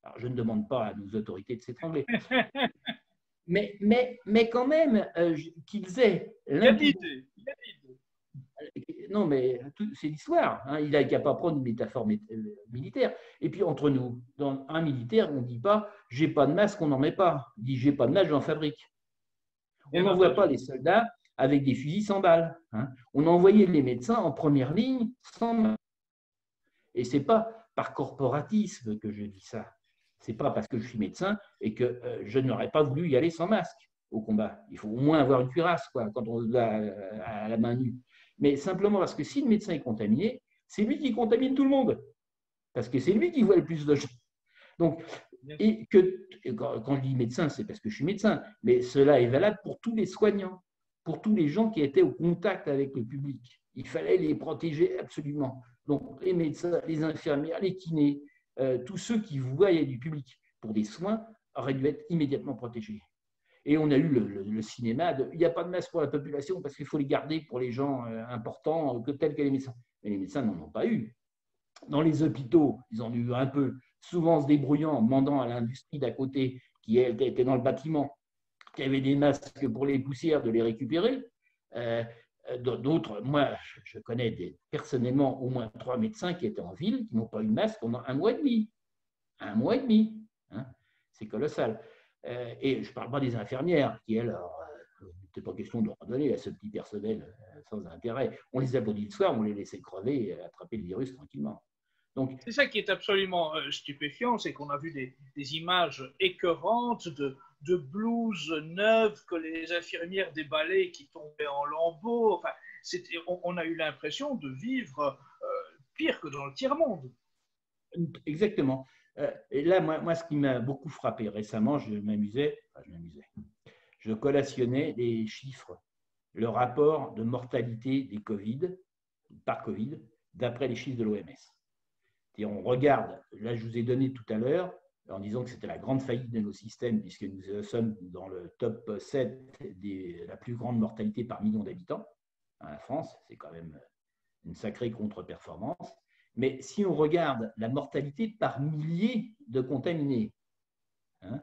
Alors, je ne demande pas à nos autorités de s'étrangler. mais quand même, qu'ils aient… Non, mais c'est l'histoire. Il n'a qu'à pas prendre une métaphore militaire. Et puis, entre nous, dans un militaire, on ne dit pas « j'ai pas de masque, on n'en met pas ». On dit « j'ai pas de masque, j'en fabrique ». On n'envoie pas les soldats avec des fusils sans balles. On a envoyé les médecins en première ligne sans masque. Et ce n'est pas par corporatisme que je dis ça. Ce n'est pas parce que je suis médecin et que je n'aurais pas voulu y aller sans masque au combat. Il faut au moins avoir une cuirasse quand on va à la main nue. Mais simplement parce que si le médecin est contaminé, c'est lui qui contamine tout le monde. Parce que c'est lui qui voit le plus de gens. Donc, quand je dis médecin, c'est parce que je suis médecin, mais cela est valable pour tous les soignants, pour tous les gens qui étaient au contact avec le public. Il fallait les protéger absolument. Donc, les médecins, les infirmières, les kinés, tous ceux qui voyaient du public pour des soins auraient dû être immédiatement protégés. Et on a eu le cinéma il n'y a pas de masque pour la population parce qu'il faut les garder pour les gens importants, tels que les médecins. Mais les médecins n'en ont pas eu. Dans les hôpitaux, ils en ont eu un peu, souvent se débrouillant, demandant à l'industrie d'à côté, qui était dans le bâtiment, qui avait des masques pour les poussières, de les récupérer. D'autres, moi, je connais personnellement au moins 3 médecins qui étaient en ville, qui n'ont pas eu de masque pendant 1 mois et demi. 1 mois et demi. C'est colossal. Et je ne parle pas des infirmières qui, elles, n'était pas question de leur donner à ce petit personnel sans intérêt. On les applaudit le soir, on les laissait crever et attraper le virus tranquillement. C'est ça qui est absolument stupéfiant, c'est qu'on a vu des images écœurantes de blouses neuves que les infirmières déballaient qui tombaient en lambeaux. Enfin, on a eu l'impression de vivre pire que dans le tiers-monde. Exactement. Et là, moi, ce qui m'a beaucoup frappé récemment, je collationnais les chiffres, le rapport de mortalité des par Covid, d'après les chiffres de l'OMS. Et on regarde, là je vous ai donné tout à l'heure, en disant que c'était la grande faillite de nos systèmes, puisque nous sommes dans le top 7 de la plus grande mortalité par million d'habitants. En France, c'est quand même une sacrée contre-performance. Mais si on regarde la mortalité par milliers de contaminés, hein,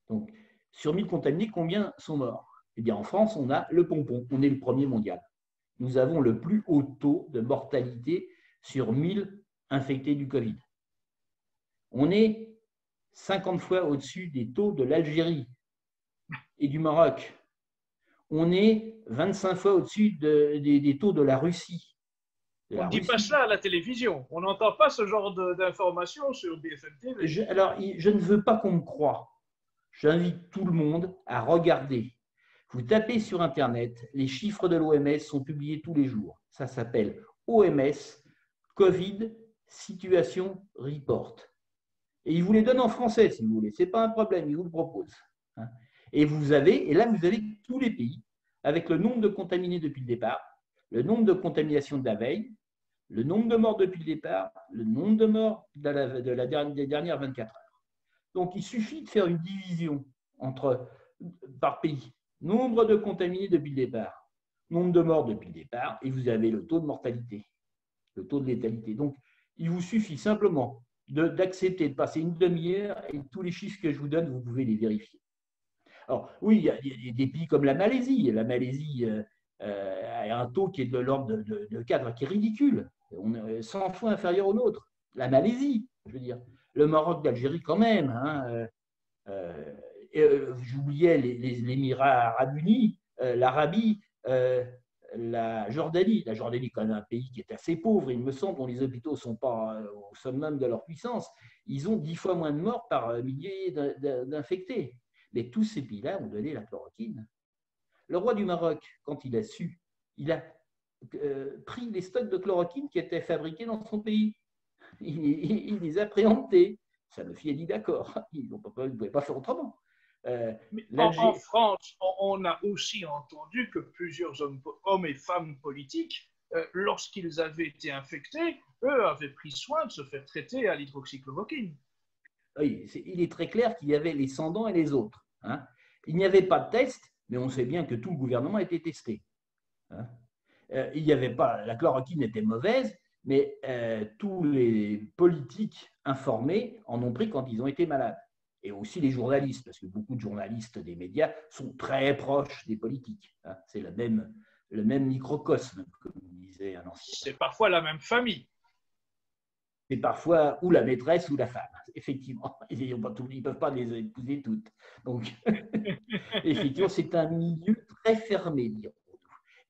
donc sur 1000 contaminés, combien sont morts? Eh bien, en France, on a le pompon, on est le premier mondial. Nous avons le plus haut taux de mortalité sur 1000 infectés du Covid. On est 50 fois au-dessus des taux de l'Algérie et du Maroc. On est 25 fois au-dessus des taux de la Russie. On ne dit pas ça à la télévision. On n'entend pas ce genre d'informations sur BFM TV. Alors, je ne veux pas qu'on me croie. J'invite tout le monde à regarder. Vous tapez sur Internet, les chiffres de l'OMS sont publiés tous les jours. Ça s'appelle OMS Covid Situation Report. Et ils vous les donnent en français, si vous voulez. Ce n'est pas un problème, ils vous le proposent. Et là, vous avez tous les pays, avec le nombre de contaminés depuis le départ, le nombre de contaminations de la veille, le nombre de morts depuis le départ, le nombre de morts des dernières 24 heures. Donc, il suffit de faire une division par pays. Nombre de contaminés depuis le départ, nombre de morts depuis le départ, et vous avez le taux de mortalité, le taux de létalité. Donc, il vous suffit simplement d'accepter de passer une demi-heure et tous les chiffres que je vous donne, vous pouvez les vérifier. Alors, oui, il y a des pays comme la Malaisie. La Malaisie a un taux qui est de l'ordre de cadre qui est ridicule. On est 100 fois inférieur au nôtre. La Malaisie, je veux dire. Le Maroc d'Algérie, quand même. J'oubliais les Émirats arabes unis, l'Arabie, la Jordanie. La Jordanie est quand même un pays qui est assez pauvre, il me semble, dont les hôpitaux ne sont pas au summum de leur puissance. Ils ont 10 fois moins de morts par millier d'infectés. Mais tous ces pays-là ont donné la chloroquine. Le roi du Maroc, quand il a su, il a pris les stocks de chloroquine qui étaient fabriqués dans son pays. Il les a préemptés. Sanofi a dit d'accord, ils ne pouvaient pas faire autrement. En France, on a aussi entendu que plusieurs hommes et femmes politiques, lorsqu'ils avaient été infectés, eux avaient pris soin de se faire traiter à l'hydroxychloroquine. Oui, il est très clair qu'il y avait les sans-dents et les autres. Il n'y avait pas de test, mais on sait bien que tout le gouvernement a été testé. Il n'y avait pas, la chloroquine était mauvaise, mais tous les politiques informés en ont pris quand ils ont été malades. Et aussi les journalistes, parce que beaucoup de journalistes des médias sont très proches des politiques. C'est le même microcosme, comme disait un ancien. C'est parfois la même famille. C'est parfois ou la maîtresse ou la femme, effectivement. Ils ne peuvent pas les épouser toutes. Donc, effectivement, c'est un milieu très fermé, dirons-nous.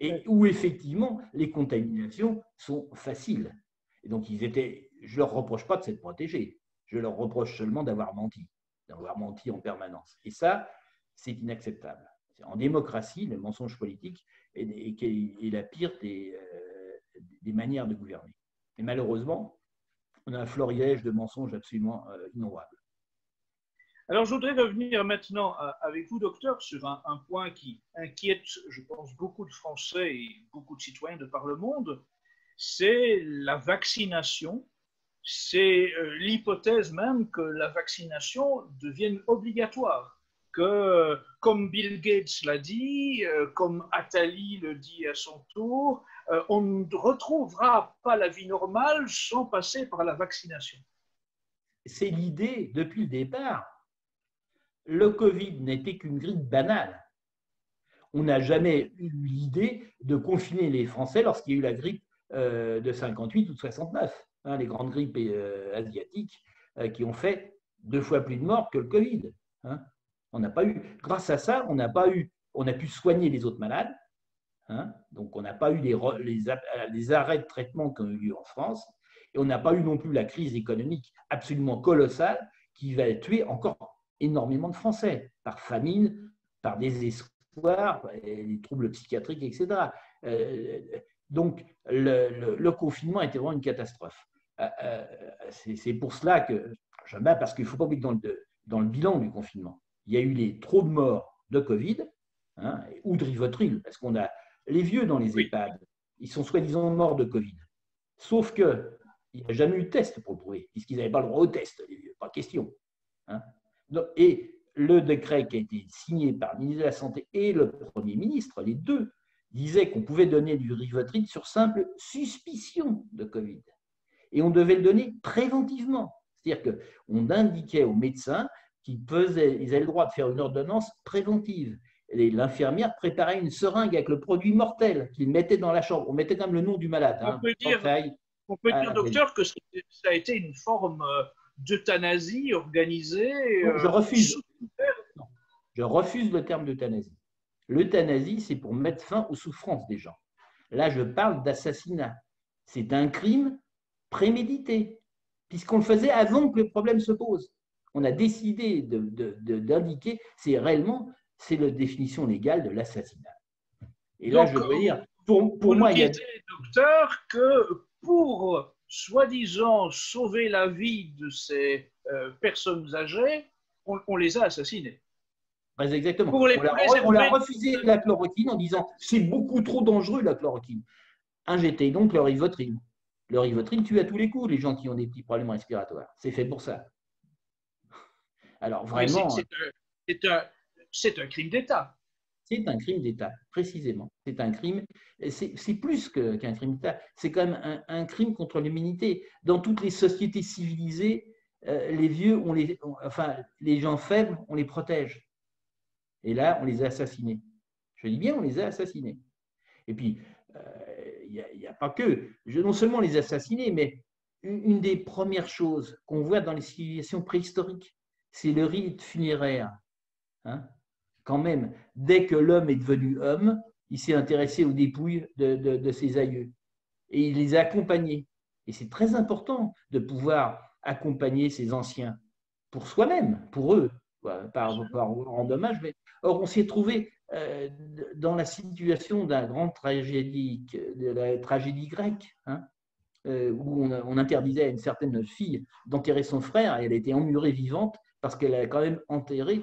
Et où, effectivement, les contaminations sont faciles. Et donc, je ne leur reproche pas de s'être protégés. Je leur reproche seulement d'avoir menti en permanence. Et ça, c'est inacceptable. En démocratie, le mensonge politique est la pire des manières de gouverner. Et malheureusement, on a un florilège de mensonges absolument innombrables. Alors, je voudrais revenir maintenant avec vous, docteur, sur un point qui inquiète, je pense, beaucoup de Français et beaucoup de citoyens de par le monde, c'est la vaccination. C'est l'hypothèse même que la vaccination devienne obligatoire, que, comme Bill Gates l'a dit, comme Attali le dit à son tour, on ne retrouvera pas la vie normale sans passer par la vaccination. C'est l'idée depuis le départ. Le Covid n'était qu'une grippe banale. On n'a jamais eu l'idée de confiner les Français lorsqu'il y a eu la grippe de 58 ou de 69. Les grandes grippes asiatiques qui ont fait 2 fois plus de morts que le Covid. On n'a pas eu, grâce à ça, on a pu soigner les autres malades. Donc, on n'a pas eu les arrêts de traitement qui ont eu lieu en France. Et on n'a pas eu non plus la crise économique absolument colossale qui va tuer encore énormément de Français par famine, par désespoir, les troubles psychiatriques, etc. Donc, le confinement était vraiment une catastrophe. C'est pour cela que je me bats, parce qu'il ne faut pas oublier que dans le bilan du confinement, il y a eu trop de morts de Covid ou de Rivotril, parce qu'on a les vieux dans les EHPAD, ils sont soi-disant morts de Covid. Sauf qu'il n'y a jamais eu de test pour le prouver, puisqu'ils n'avaient pas le droit au test, les vieux, pas question. Et le décret qui a été signé par le ministre de la Santé et le Premier ministre, les deux, disait qu'on pouvait donner du Rivotril sur simple suspicion de Covid. Et on devait le donner préventivement. C'est-à-dire qu'on indiquait aux médecins qu'ils avaient le droit de faire une ordonnance préventive. L'infirmière préparait une seringue avec le produit mortel qu'il mettait dans la chambre. On mettait quand même le nom du malade. On peut dire, docteur, que ça a été une forme d'euthanasie organisée. Je refuse. Non, je refuse le terme d'euthanasie. L'euthanasie, c'est pour mettre fin aux souffrances des gens. Là, je parle d'assassinat. C'est un crime prémédité, puisqu'on le faisait avant que le problème se pose. On a décidé d'indiquer, c'est la définition légale de l'assassinat. Et là, je veux dire, pour moi, il y a… docteur, que pour soi-disant sauver la vie de ces personnes âgées, on les a assassinés. Exactement. On a refusé la chloroquine en disant c'est beaucoup trop dangereux la chloroquine. Injectez donc le Rivotril. Le Rivotril tue à tous les coups les gens qui ont des petits problèmes respiratoires. C'est fait pour ça. Alors vraiment… C'est un crime d'État. C'est un crime d'État, précisément. C'est un crime, c'est plus qu'un crime d'État, c'est quand même un crime contre l'humanité. Dans toutes les sociétés civilisées, les vieux, les gens faibles, on les protège. Et là, on les a assassinés. Je dis bien, on les a assassinés. Et puis, il n'y a pas que. Non seulement les assassiner, mais une des premières choses qu'on voit dans les civilisations préhistoriques, c'est le rite funéraire. Hein? Quand même, dès que l'homme est devenu homme, il s'est intéressé aux dépouilles de ses aïeux. Et il les a accompagnés. Et c'est très important de pouvoir accompagner ces anciens pour soi-même, pour eux, par rendre hommage. Or, on s'est trouvé dans la situation d'un grand tragédie, de la tragédie grecque, hein, où on interdisait à une certaine fille d'enterrer son frère, et elle a été emmurée vivante parce qu'elle a quand même enterré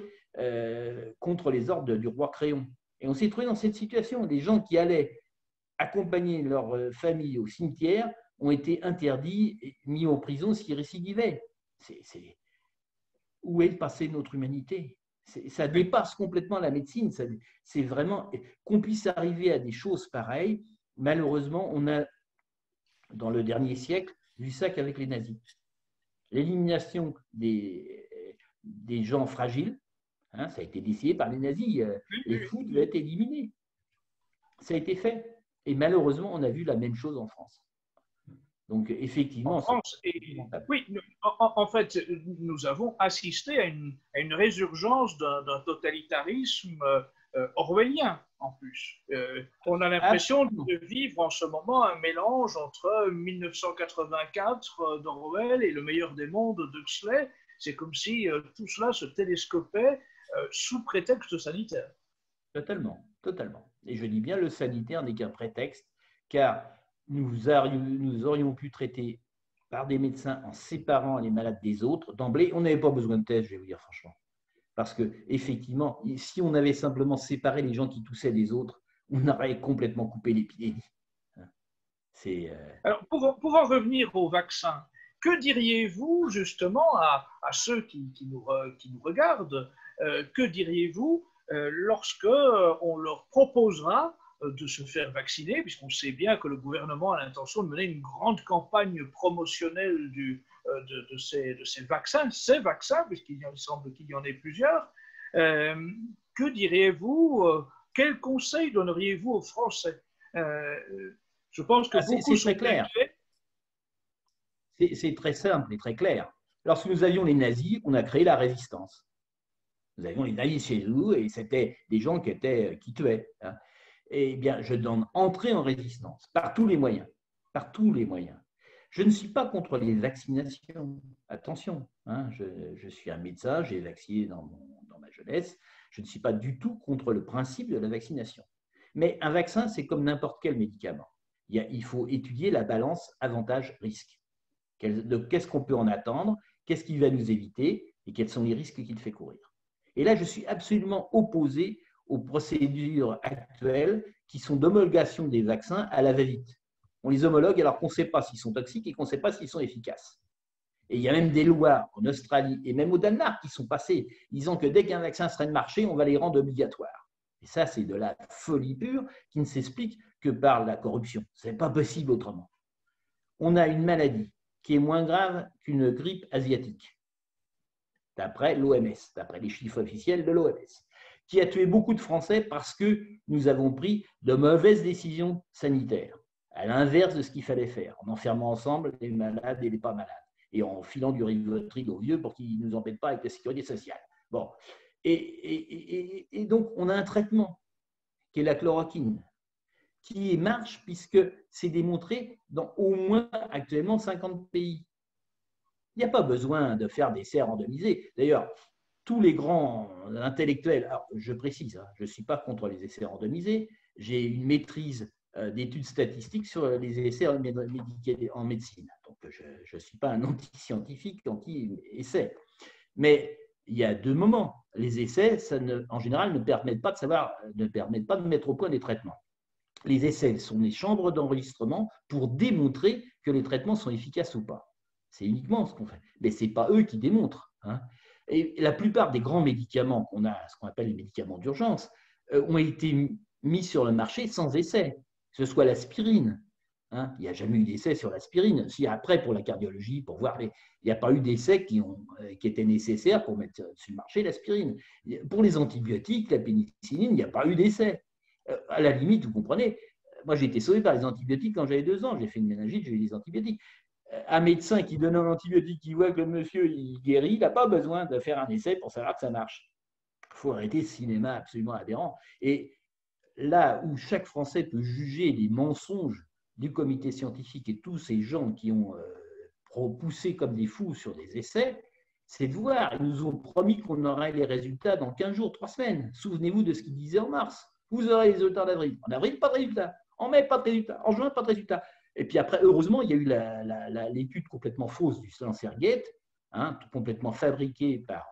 contre les ordres du roi Créon. Et on s'est trouvé dans cette situation. Les gens qui allaient accompagner leur famille au cimetière ont été interdits et mis en prison s'ils récidivaient. Où est passée notre humanité? Ça dépasse complètement la médecine. C'est vraiment qu'on puisse arriver à des choses pareilles. Malheureusement, on a, dans le dernier siècle, vu ça qu'avec les nazis. L'élimination des gens fragiles, hein, ça a été décidé par les nazis. Les fous devaient être éliminés. Ça a été fait. Et malheureusement, on a vu la même chose en France. Donc, effectivement… En France, oui, en fait, nous avons assisté à une résurgence d'un totalitarisme orwellien, en plus. On a l'impression de vivre en ce moment un mélange entre 1984 d'Orwell et Le meilleur des mondes d'Huxley. C'est comme si tout cela se télescopait sous prétexte sanitaire. Totalement, totalement. Et je dis bien, le sanitaire n'est qu'un prétexte, car nous aurions pu traiter par des médecins en séparant les malades des autres. D'emblée, on n'avait pas besoin de tests, je vais vous dire franchement. Parce qu'effectivement, si on avait simplement séparé les gens qui toussaient des autres, on aurait complètement coupé l'épidémie. Alors, pour en revenir au vaccin, que diriez-vous justement à ceux qui nous regardent, que diriez-vous lorsque on leur proposera de se faire vacciner, puisqu'on sait bien que le gouvernement a l'intention de mener une grande campagne promotionnelle de ces vaccins, puisqu'il semble qu'il y en ait plusieurs. Que diriez-vous, quel conseil donneriez-vous aux Français? Je pense que beaucoup c'est très clair. C'est très simple et très clair. Lorsque nous avions les nazis, on a créé la résistance. Nous avions les nazis chez nous et c'était des gens qui tuaient. Hein. Eh bien, je donne entrée en résistance par tous les moyens. Par tous les moyens. Je ne suis pas contre les vaccinations. Attention, hein, je suis un médecin, j'ai vacciné dans ma jeunesse. Je ne suis pas du tout contre le principe de la vaccination. Mais un vaccin, c'est comme n'importe quel médicament. Il faut étudier la balance avantage-risque. Qu'est-ce qu'on peut en attendre, qu'est-ce qui va nous éviter et quels sont les risques qu'il fait courir. Et là, je suis absolument opposé aux procédures actuelles qui sont d'homologation des vaccins à la va-vite. On les homologue alors qu'on ne sait pas s'ils sont toxiques et qu'on ne sait pas s'ils sont efficaces. Et il y a même des lois en Australie et même au Danemark qui sont passées disant que dès qu'un vaccin serait de marché, on va les rendre obligatoires. Et ça, c'est de la folie pure qui ne s'explique que par la corruption. Ce n'est pas possible autrement. On a une maladie qui est moins grave qu'une grippe asiatique, d'après l'OMS, d'après les chiffres officiels de l'OMS, qui a tué beaucoup de Français parce que nous avons pris de mauvaises décisions sanitaires, à l'inverse de ce qu'il fallait faire, en enfermant ensemble les malades et les pas malades, et en filant du Rivotril aux vieux pour qu'ils ne nous embêtent pas avec la sécurité sociale. Bon. Et donc, on a un traitement qui est la chloroquine, qui marche puisque c'est démontré dans au moins actuellement 50 pays. Il n'y a pas besoin de faire d'essais randomisés. D'ailleurs, tous les grands intellectuels, alors je précise, je ne suis pas contre les essais randomisés, j'ai une maîtrise d'études statistiques sur les essais en médecine. Donc, je ne suis pas un anti-scientifique, anti-essai. Mais il y a deux moments. Les essais, en général, ne permettent pas de mettre au point des traitements. Les essais sont des chambres d'enregistrement pour démontrer que les traitements sont efficaces ou pas. C'est uniquement ce qu'on fait. Mais ce n'est pas eux qui démontrent. Et la plupart des grands médicaments qu'on a, ce qu'on appelle les médicaments d'urgence, ont été mis sur le marché sans essai, que ce soit l'aspirine. Il n'y a jamais eu d'essai sur l'aspirine. Si après, pour la cardiologie, pour voir, il n'y a pas eu d'essais qui étaient nécessaires pour mettre sur le marché l'aspirine. Pour les antibiotiques, la pénicilline, il n'y a pas eu d'essai. À la limite, vous comprenez, moi j'ai été sauvé par les antibiotiques quand j'avais 2 ans. J'ai fait une méningite, j'ai eu des antibiotiques. Un médecin qui donne un antibiotique, qui voit que le monsieur il guérit, il n'a pas besoin de faire un essai pour savoir que ça marche. Il faut arrêter ce cinéma absolument aberrant. Et là où chaque Français peut juger les mensonges du comité scientifique et tous ces gens qui ont poussé comme des fous sur des essais, c'est de voir. Ils nous ont promis qu'on aurait les résultats dans 15 jours, 3 semaines. Souvenez-vous de ce qu'ils disaient en mars. Vous aurez les résultats en avril. En avril, pas de résultats. En mai, pas de résultats. En juin, pas de résultats. Et puis après, heureusement, il y a eu l'étude complètement fausse du Lancergate, complètement fabriquée par,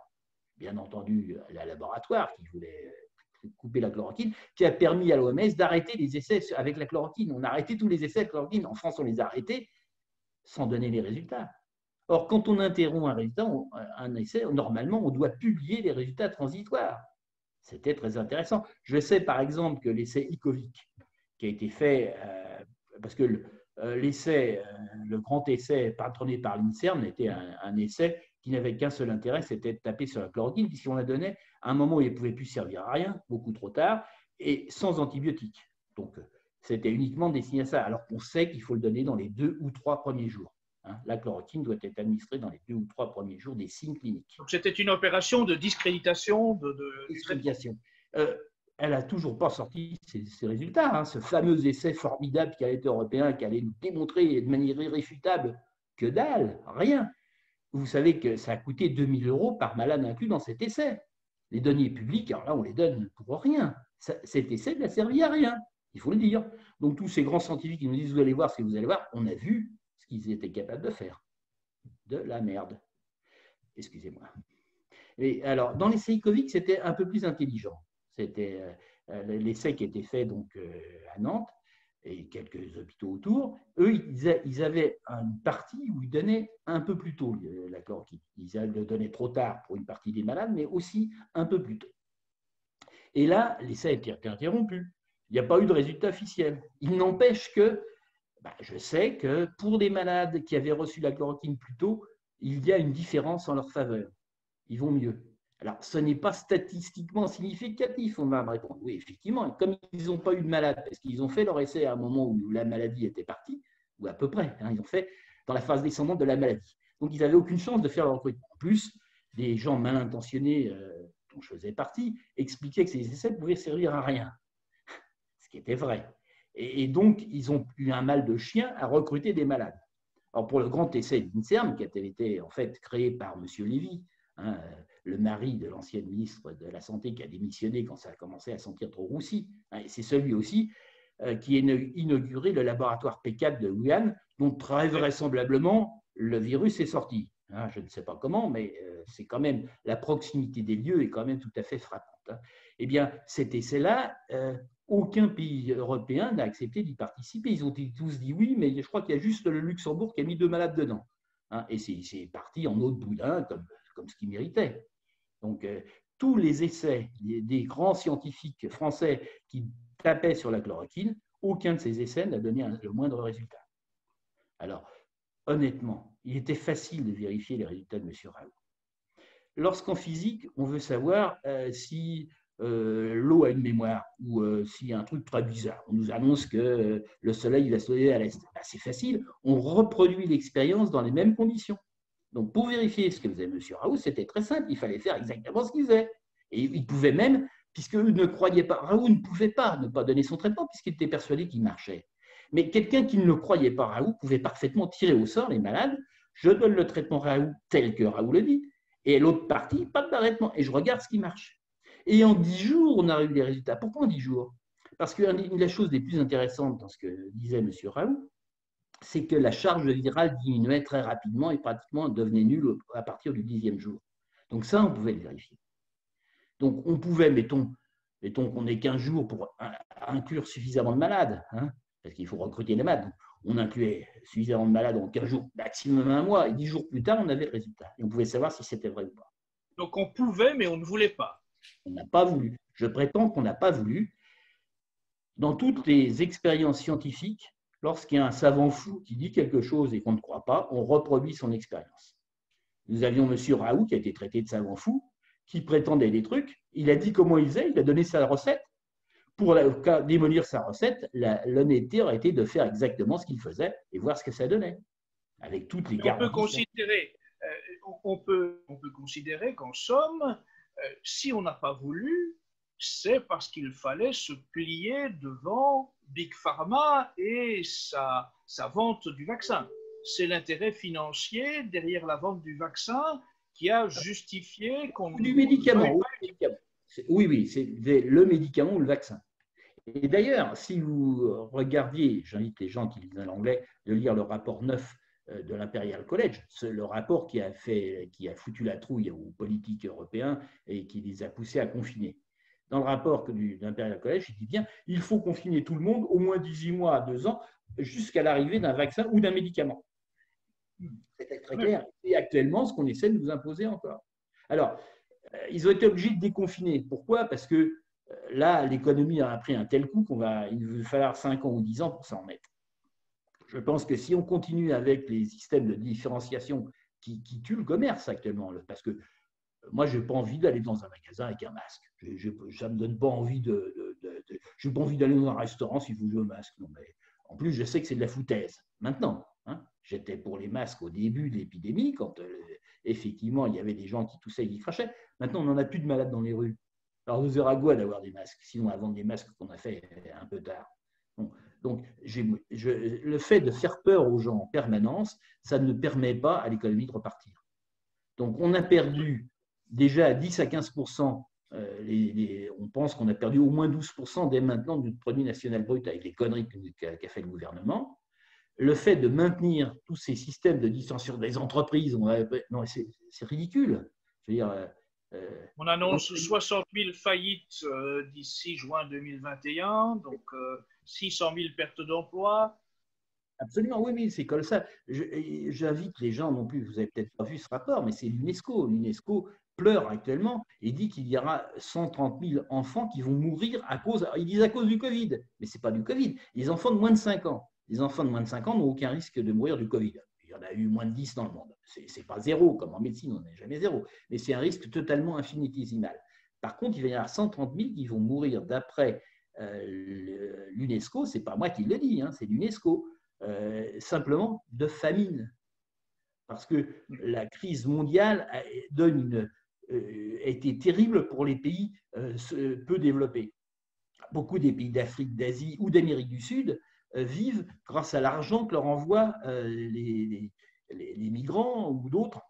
bien entendu, le laboratoire qui voulait couper la chloroquine, qui a permis à l'OMS d'arrêter les essais avec la chloroquine. On a arrêté tous les essais avec la chloroquine. En France, on les a arrêtés sans donner les résultats. Or, quand on interrompt un essai, normalement, on doit publier les résultats transitoires. C'était très intéressant. Je sais, par exemple, que l'essai Icovik, qui a été fait, parce que l'essai, le grand essai patronné par l'INSERM était un essai qui n'avait qu'un seul intérêt, c'était de taper sur la chloroquine, puisqu'on la donnait à un moment où il ne pouvait plus servir à rien, beaucoup trop tard, et sans antibiotiques. Donc, c'était uniquement destiné à ça, alors qu'on sait qu'il faut le donner dans les 2 ou 3 premiers jours. La chloroquine doit être administrée dans les 2 ou 3 premiers jours des signes cliniques. Donc, c'était une opération de discréditation discréditation. Elle n'a toujours pas sorti ses résultats. Ce fameux essai formidable qui a été européen, qui allait nous démontrer de manière irréfutable que dalle, rien. Vous savez que ça a coûté 2 000 € par malade inclus dans cet essai. Les données publiques, alors là, on les donne pour rien. Cet essai n'a servi à rien, il faut le dire. Donc, tous ces grands scientifiques qui nous disent « vous allez voir ce que vous allez voir », on a vu ce qu'ils étaient capables de faire. De la merde. Excusez-moi. Et alors, dans l'essai Icovik, c'était un peu plus intelligent. C'était l'essai qui était fait donc, à Nantes et quelques hôpitaux autour. Eux, ils avaient une partie où ils donnaient un peu plus tôt la chloroquine. Ils le donnaient trop tard pour une partie des malades, mais aussi un peu plus tôt. Et là, l'essai a été interrompu. Il n'y a pas eu de résultat officiel. Il n'empêche que, je sais que pour les malades qui avaient reçu la chloroquine plus tôt, il y a une différence en leur faveur. Ils vont mieux. Alors, ce n'est pas statistiquement significatif, on va me répondre. Oui, effectivement, comme ils n'ont pas eu de malade, parce qu'ils ont fait leur essai à un moment où la maladie était partie, ou à peu près, ils ont fait dans la phase descendante de la maladie. Donc, ils n'avaient aucune chance de faire leur recrutement. En plus, des gens mal intentionnés, dont je faisais partie, expliquaient que ces essais pouvaient servir à rien, ce qui était vrai. Et donc, ils ont eu un mal de chien à recruter des malades. Alors, pour le grand essai d'INSERM, qui a été en fait créé par M. Lévy, le mari de l'ancienne ministre de la Santé qui a démissionné quand ça a commencé à sentir trop roussi. Et c'est celui aussi qui a inauguré le laboratoire P4 de Wuhan, dont très vraisemblablement le virus est sorti. Je ne sais pas comment, mais c'est quand même, la proximité des lieux est quand même tout à fait frappante. Eh bien, cet essai-là, aucun pays européen n'a accepté d'y participer. Ils ont tous dit oui, mais je crois qu'il y a juste le Luxembourg qui a mis 2 malades dedans. Et c'est parti en eau de boudin, comme ce qu'il méritait. Donc, tous les essais des grands scientifiques français qui tapaient sur la chloroquine, aucun de ces essais n'a donné le moindre résultat. Alors, honnêtement, il était facile de vérifier les résultats de M. Raoult. Lorsqu'en physique, on veut savoir si l'eau a une mémoire ou s'il y a un truc très bizarre, on nous annonce que le soleil va se lever à l'est. Ben, c'est facile, on reproduit l'expérience dans les mêmes conditions. Donc, pour vérifier ce que faisait M. Raoult, c'était très simple, il fallait faire exactement ce qu'il faisait. Et il pouvait même, puisque eux ne croyaient pas, Raoult ne pouvait pas ne pas donner son traitement puisqu'il était persuadé qu'il marchait. Mais quelqu'un qui ne le croyait pas, Raoult, pouvait parfaitement tirer au sort les malades. Je donne le traitement Raoult tel que Raoult le dit, et l'autre partie, pas d'arrêtement, et je regarde ce qui marche. Et en 10 jours, on a eu des résultats. Pourquoi en 10 jours? Parce que une des choses les plus intéressantes dans ce que disait M. Raoult, c'est que la charge virale diminuait très rapidement et pratiquement devenait nulle à partir du 10e jour. Donc ça, on pouvait le vérifier. Donc on pouvait, mettons qu'on n'ait qu'15 jours pour inclure suffisamment de malades, hein, parce qu'il faut recruter les malades. On incluait suffisamment de malades en 15 jours, maximum un mois, et 10 jours plus tard, on avait le résultat. Et on pouvait savoir si c'était vrai ou pas. Donc on pouvait, mais on ne voulait pas. On n'a pas voulu. Je prétends qu'on n'a pas voulu. Dans toutes les expériences scientifiques, lorsqu'il y a un savant fou qui dit quelque chose et qu'on ne croit pas, on reproduit son expérience. Nous avions M. Raoult qui a été traité de savant fou, qui prétendait des trucs. Il a dit comment il faisait, il a donné sa recette. Pour démolir sa recette, l'honnêteté aurait été de faire exactement ce qu'il faisait et voir ce que ça donnait. Avec toutes les garanties. On peut considérer qu'en somme, si on n'a pas voulu, c'est parce qu'il fallait se plier devant Big Pharma et sa vente du vaccin. C'est l'intérêt financier derrière la vente du vaccin qui a justifié qu'on... Du médicament, oui, c'est le médicament ou le vaccin. Et d'ailleurs, si vous regardiez, j'invite les gens qui lisent l'anglais de lire le rapport 9 de l'Imperial College, le rapport qui a foutu la trouille aux politiques européens et qui les a poussés à confiner. Dans le rapport de l'Imperial College, il dit bien il faut confiner tout le monde au moins 18 mois à 2 ans jusqu'à l'arrivée d'un vaccin ou d'un médicament. C'était très clair. Et actuellement, ce qu'on essaie de nous imposer encore. Alors, ils ont été obligés de déconfiner. Pourquoi? Parce que là, l'économie a pris un tel coup qu'il va falloir 5 ans ou 10 ans pour s'en remettre. Je pense que si on continue avec les systèmes de différenciation qui tuent le commerce actuellement, parce que moi, je n'ai pas envie d'aller dans un magasin avec un masque. Ça ne me donne pas envie je n'ai pas envie d'aller dans un restaurant s'il faut que je me masque. Non, mais en plus, je sais que c'est de la foutaise. Maintenant, hein, j'étais pour les masques au début de l'épidémie, quand effectivement, il y avait des gens qui toussaient et qui crachaient. Maintenant, on n'en a plus de malades dans les rues. Alors, nous aura quoi d'avoir des masques, sinon à vendre des masques qu'on a fait un peu tard. Bon. Donc, le fait de faire peur aux gens en permanence, ça ne permet pas à l'économie de repartir. Donc, on a perdu déjà à 10 à 15%, on pense qu'on a perdu au moins 12% dès maintenant du produit national brut avec les conneries qu'a fait le gouvernement. Le fait de maintenir tous ces systèmes de distanciation des entreprises, c'est ridicule. Je veux dire, on annonce 60 000 faillites d'ici juin 2021, donc 600 000 pertes d'emplois. Absolument, oui, c'est comme ça. J'invite les gens non plus, vous n'avez peut-être pas vu ce rapport, mais c'est l'UNESCO. L'UNESCO pleure actuellement et dit qu'il y aura 130 000 enfants qui vont mourir ils disent à cause du Covid, mais ce n'est pas du Covid. Les enfants de moins de 5 ans. Les enfants de moins de 5 ans n'ont aucun risque de mourir du Covid. Il y en a eu moins de 10 dans le monde. Ce n'est pas zéro, comme en médecine, on n'est jamais zéro, mais c'est un risque totalement infinitésimal. Par contre, il va y avoir 130 000 qui vont mourir d'après l'UNESCO, ce n'est pas moi qui le dis, hein, c'est l'UNESCO, simplement de famine. Parce que la crise mondiale a été terrible pour les pays peu développés. Beaucoup des pays d'Afrique, d'Asie ou d'Amérique du Sud vivent grâce à l'argent que leur envoient les migrants ou d'autres.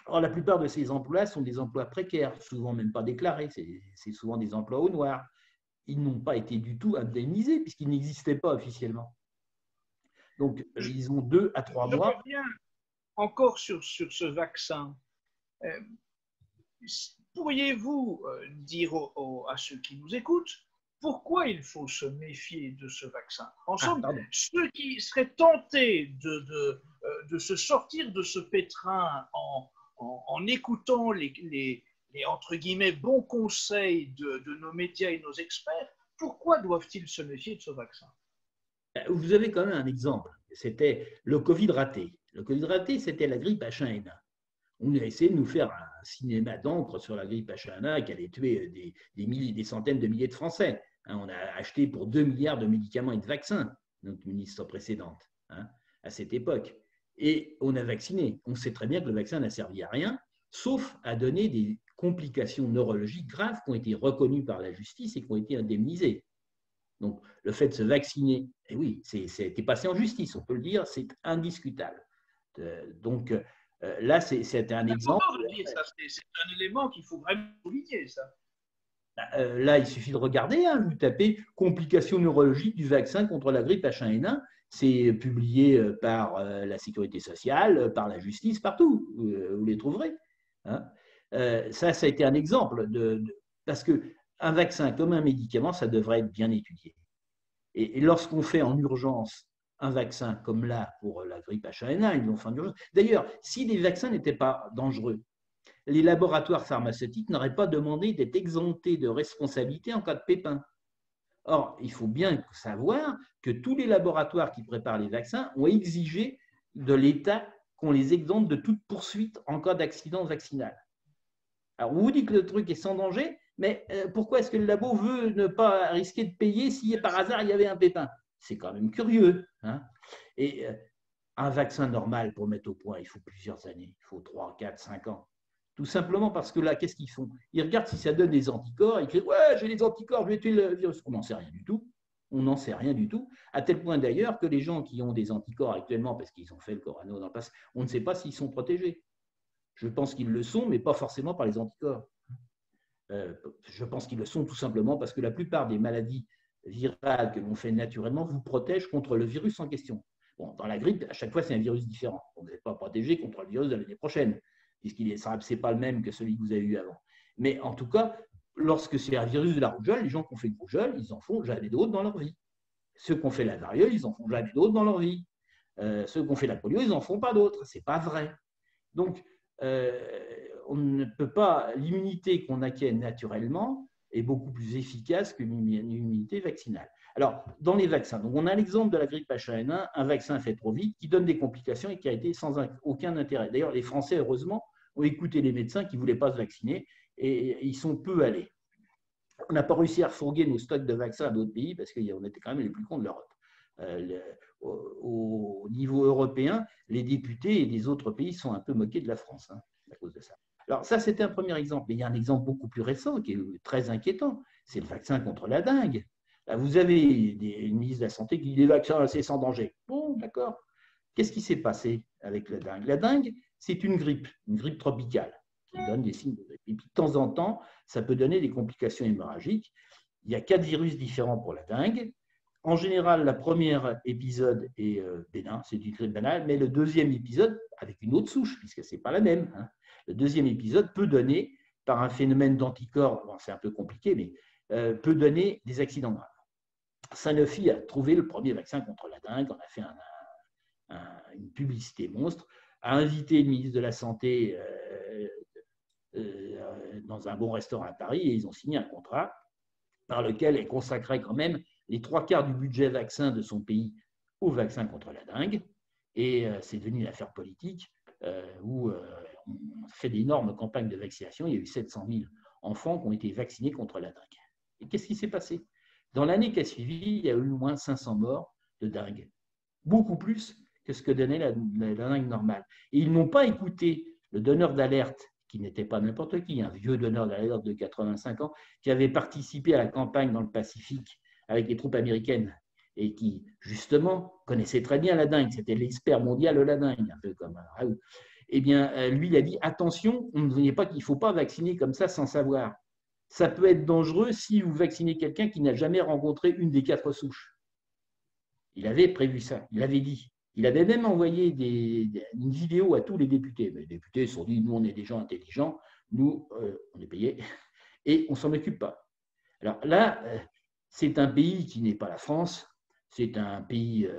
Or, la plupart de ces emplois sont des emplois précaires, souvent même pas déclarés, c'est souvent des emplois au noir. Ils n'ont pas été du tout indemnisés puisqu'ils n'existaient pas officiellement. Donc, ils ont 2 à 3 mois. Je reviens encore sur ce vaccin. Pourriez-vous dire à ceux qui nous écoutent pourquoi il faut se méfier de ce vaccin? En somme, ceux qui seraient tentés de se sortir de ce pétrin en écoutant les entre guillemets bons conseils de nos médias et nos experts, pourquoi doivent-ils se méfier de ce vaccin? Vous avez quand même un exemple, c'était le Covid raté. Le Covid-19, c'était la grippe H1N1. On a essayé de nous faire un cinéma d'encre sur la grippe H1N1 qui allait tuer des centaines de milliers de Français. On a acheté pour 2 milliards de médicaments et de vaccins, notre ministre précédente, à cette époque. Et on a vacciné. On sait très bien que le vaccin n'a servi à rien, sauf à donner des complications neurologiques graves qui ont été reconnues par la justice et qui ont été indemnisées. Donc, le fait de se vacciner, et oui, c'est passé en justice, on peut le dire, c'est indiscutable. Donc, là, c'est un exemple. C'est un élément qu'il faut vraiment souligner, ça. Là, il suffit de regarder, vous tapez complications neurologiques du vaccin contre la grippe H1N1, c'est publié par la Sécurité sociale, par la justice, partout, vous les trouverez. Ça a été un exemple, parce qu'un vaccin comme un médicament, ça devrait être bien étudié. Et lorsqu'on fait en urgence un vaccin comme là pour la grippe H1N1, ils l'ont fait en urgence. D'ailleurs, si les vaccins n'étaient pas dangereux, les laboratoires pharmaceutiques n'auraient pas demandé d'être exemptés de responsabilité en cas de pépin. Or, il faut bien savoir que tous les laboratoires qui préparent les vaccins ont exigé de l'État qu'on les exempte de toute poursuite en cas d'accident vaccinal. Alors, vous dites que le truc est sans danger, mais pourquoi est-ce que le labo veut ne pas risquer de payer si par hasard il y avait un pépin? C'est quand même curieux. Et un vaccin normal pour mettre au point, il faut plusieurs années, il faut 3, 4, 5 ans. Tout simplement parce que là, qu'est-ce qu'ils font? Ils regardent si ça donne des anticorps, ils disent « Ouais, j'ai des anticorps, je vais tuer le virus ». On n'en sait rien du tout. On n'en sait rien du tout. À tel point d'ailleurs que les gens qui ont des anticorps actuellement, parce qu'ils ont fait le corona dans le passé, on ne sait pas s'ils sont protégés. Je pense qu'ils le sont, mais pas forcément par les anticorps. Je pense qu'ils le sont tout simplement parce que la plupart des maladies virales que l'on fait naturellement vous protègent contre le virus en question. Bon, dans la grippe, à chaque fois, c'est un virus différent. Vous n'êtes pas protégé contre le virus de l'année prochaine, puisqu'il n'est pas le même que celui que vous avez eu avant. Mais en tout cas, lorsque c'est un virus de la rougeole, les gens qui ont fait une rougeole, ils en font jamais d'autres dans leur vie. Ceux qui ont fait la variole, ils en font jamais d'autres dans leur vie. Ceux qui ont fait la polio, ils n'en font pas d'autres. Ce n'est pas vrai. Donc, on ne peut pas, l'immunité qu'on acquiert naturellement est beaucoup plus efficace qu'une immunité vaccinale. Alors, dans les vaccins, donc on a l'exemple de la grippe H1N1, un vaccin fait trop vite, qui donne des complications et qui a été sans aucun intérêt. D'ailleurs, les Français, heureusement, ont écouté les médecins qui ne voulaient pas se vacciner et ils sont peu allés. On n'a pas réussi à refourguer nos stocks de vaccins à d'autres pays parce qu'on était quand même les plus cons de l'Europe. Au niveau européen, les députés des autres pays sont un peu moqués de la France à cause de ça. Alors ça, c'était un premier exemple. Mais il y a un exemple beaucoup plus récent qui est très inquiétant. C'est le vaccin contre la dengue. Là, vous avez une ministre de la Santé qui dit les vaccins, c'est sans danger. Bon, d'accord. Qu'est-ce qui s'est passé avec la dengue? La dengue, c'est une grippe tropicale qui donne des signes de grippe. Et puis, de temps en temps, ça peut donner des complications hémorragiques. Il y a 4 virus différents pour la dengue. En général, le premier épisode est bénin, c'est une grippe banale, mais le deuxième épisode, avec une autre souche, puisque ce n'est pas la même, le deuxième épisode peut donner, par un phénomène d'anticorps, bon, c'est un peu compliqué, mais peut donner des accidents graves. Sanofi a trouvé le premier vaccin contre la dengue, on a fait une publicité monstre, a invité le ministre de la Santé dans un bon restaurant à Paris et ils ont signé un contrat par lequel elle consacrait quand même les 3/4 du budget vaccin de son pays au vaccin contre la dengue. Et c'est devenu une affaire politique où on fait d'énormes campagnes de vaccination. Il y a eu 700 000 enfants qui ont été vaccinés contre la dengue. Et qu'est-ce qui s'est passé? Dans l'année qui a suivi, il y a eu au moins 500 morts de dengue. Beaucoup plus que ce que donnait la dengue normale. Et ils n'ont pas écouté le donneur d'alerte, qui n'était pas n'importe qui, un vieux donneur d'alerte de 85 ans, qui avait participé à la campagne dans le Pacifique avec les troupes américaines et qui, justement, connaissait très bien la dengue. C'était l'expert mondial de la dengue, un peu comme Raoult. Eh bien, lui, il a dit, attention, on ne voyait pas qu'il ne faut pas vacciner comme ça sans savoir. Ça peut être dangereux si vous vaccinez quelqu'un qui n'a jamais rencontré une des 4 souches. Il avait prévu ça, il avait dit. Il avait même envoyé une vidéo à tous les députés. Mais les députés se sont dit, nous, on est des gens intelligents, nous, on est payés, et on ne s'en occupe pas. Alors là, c'est un pays qui n'est pas la France, c'est un pays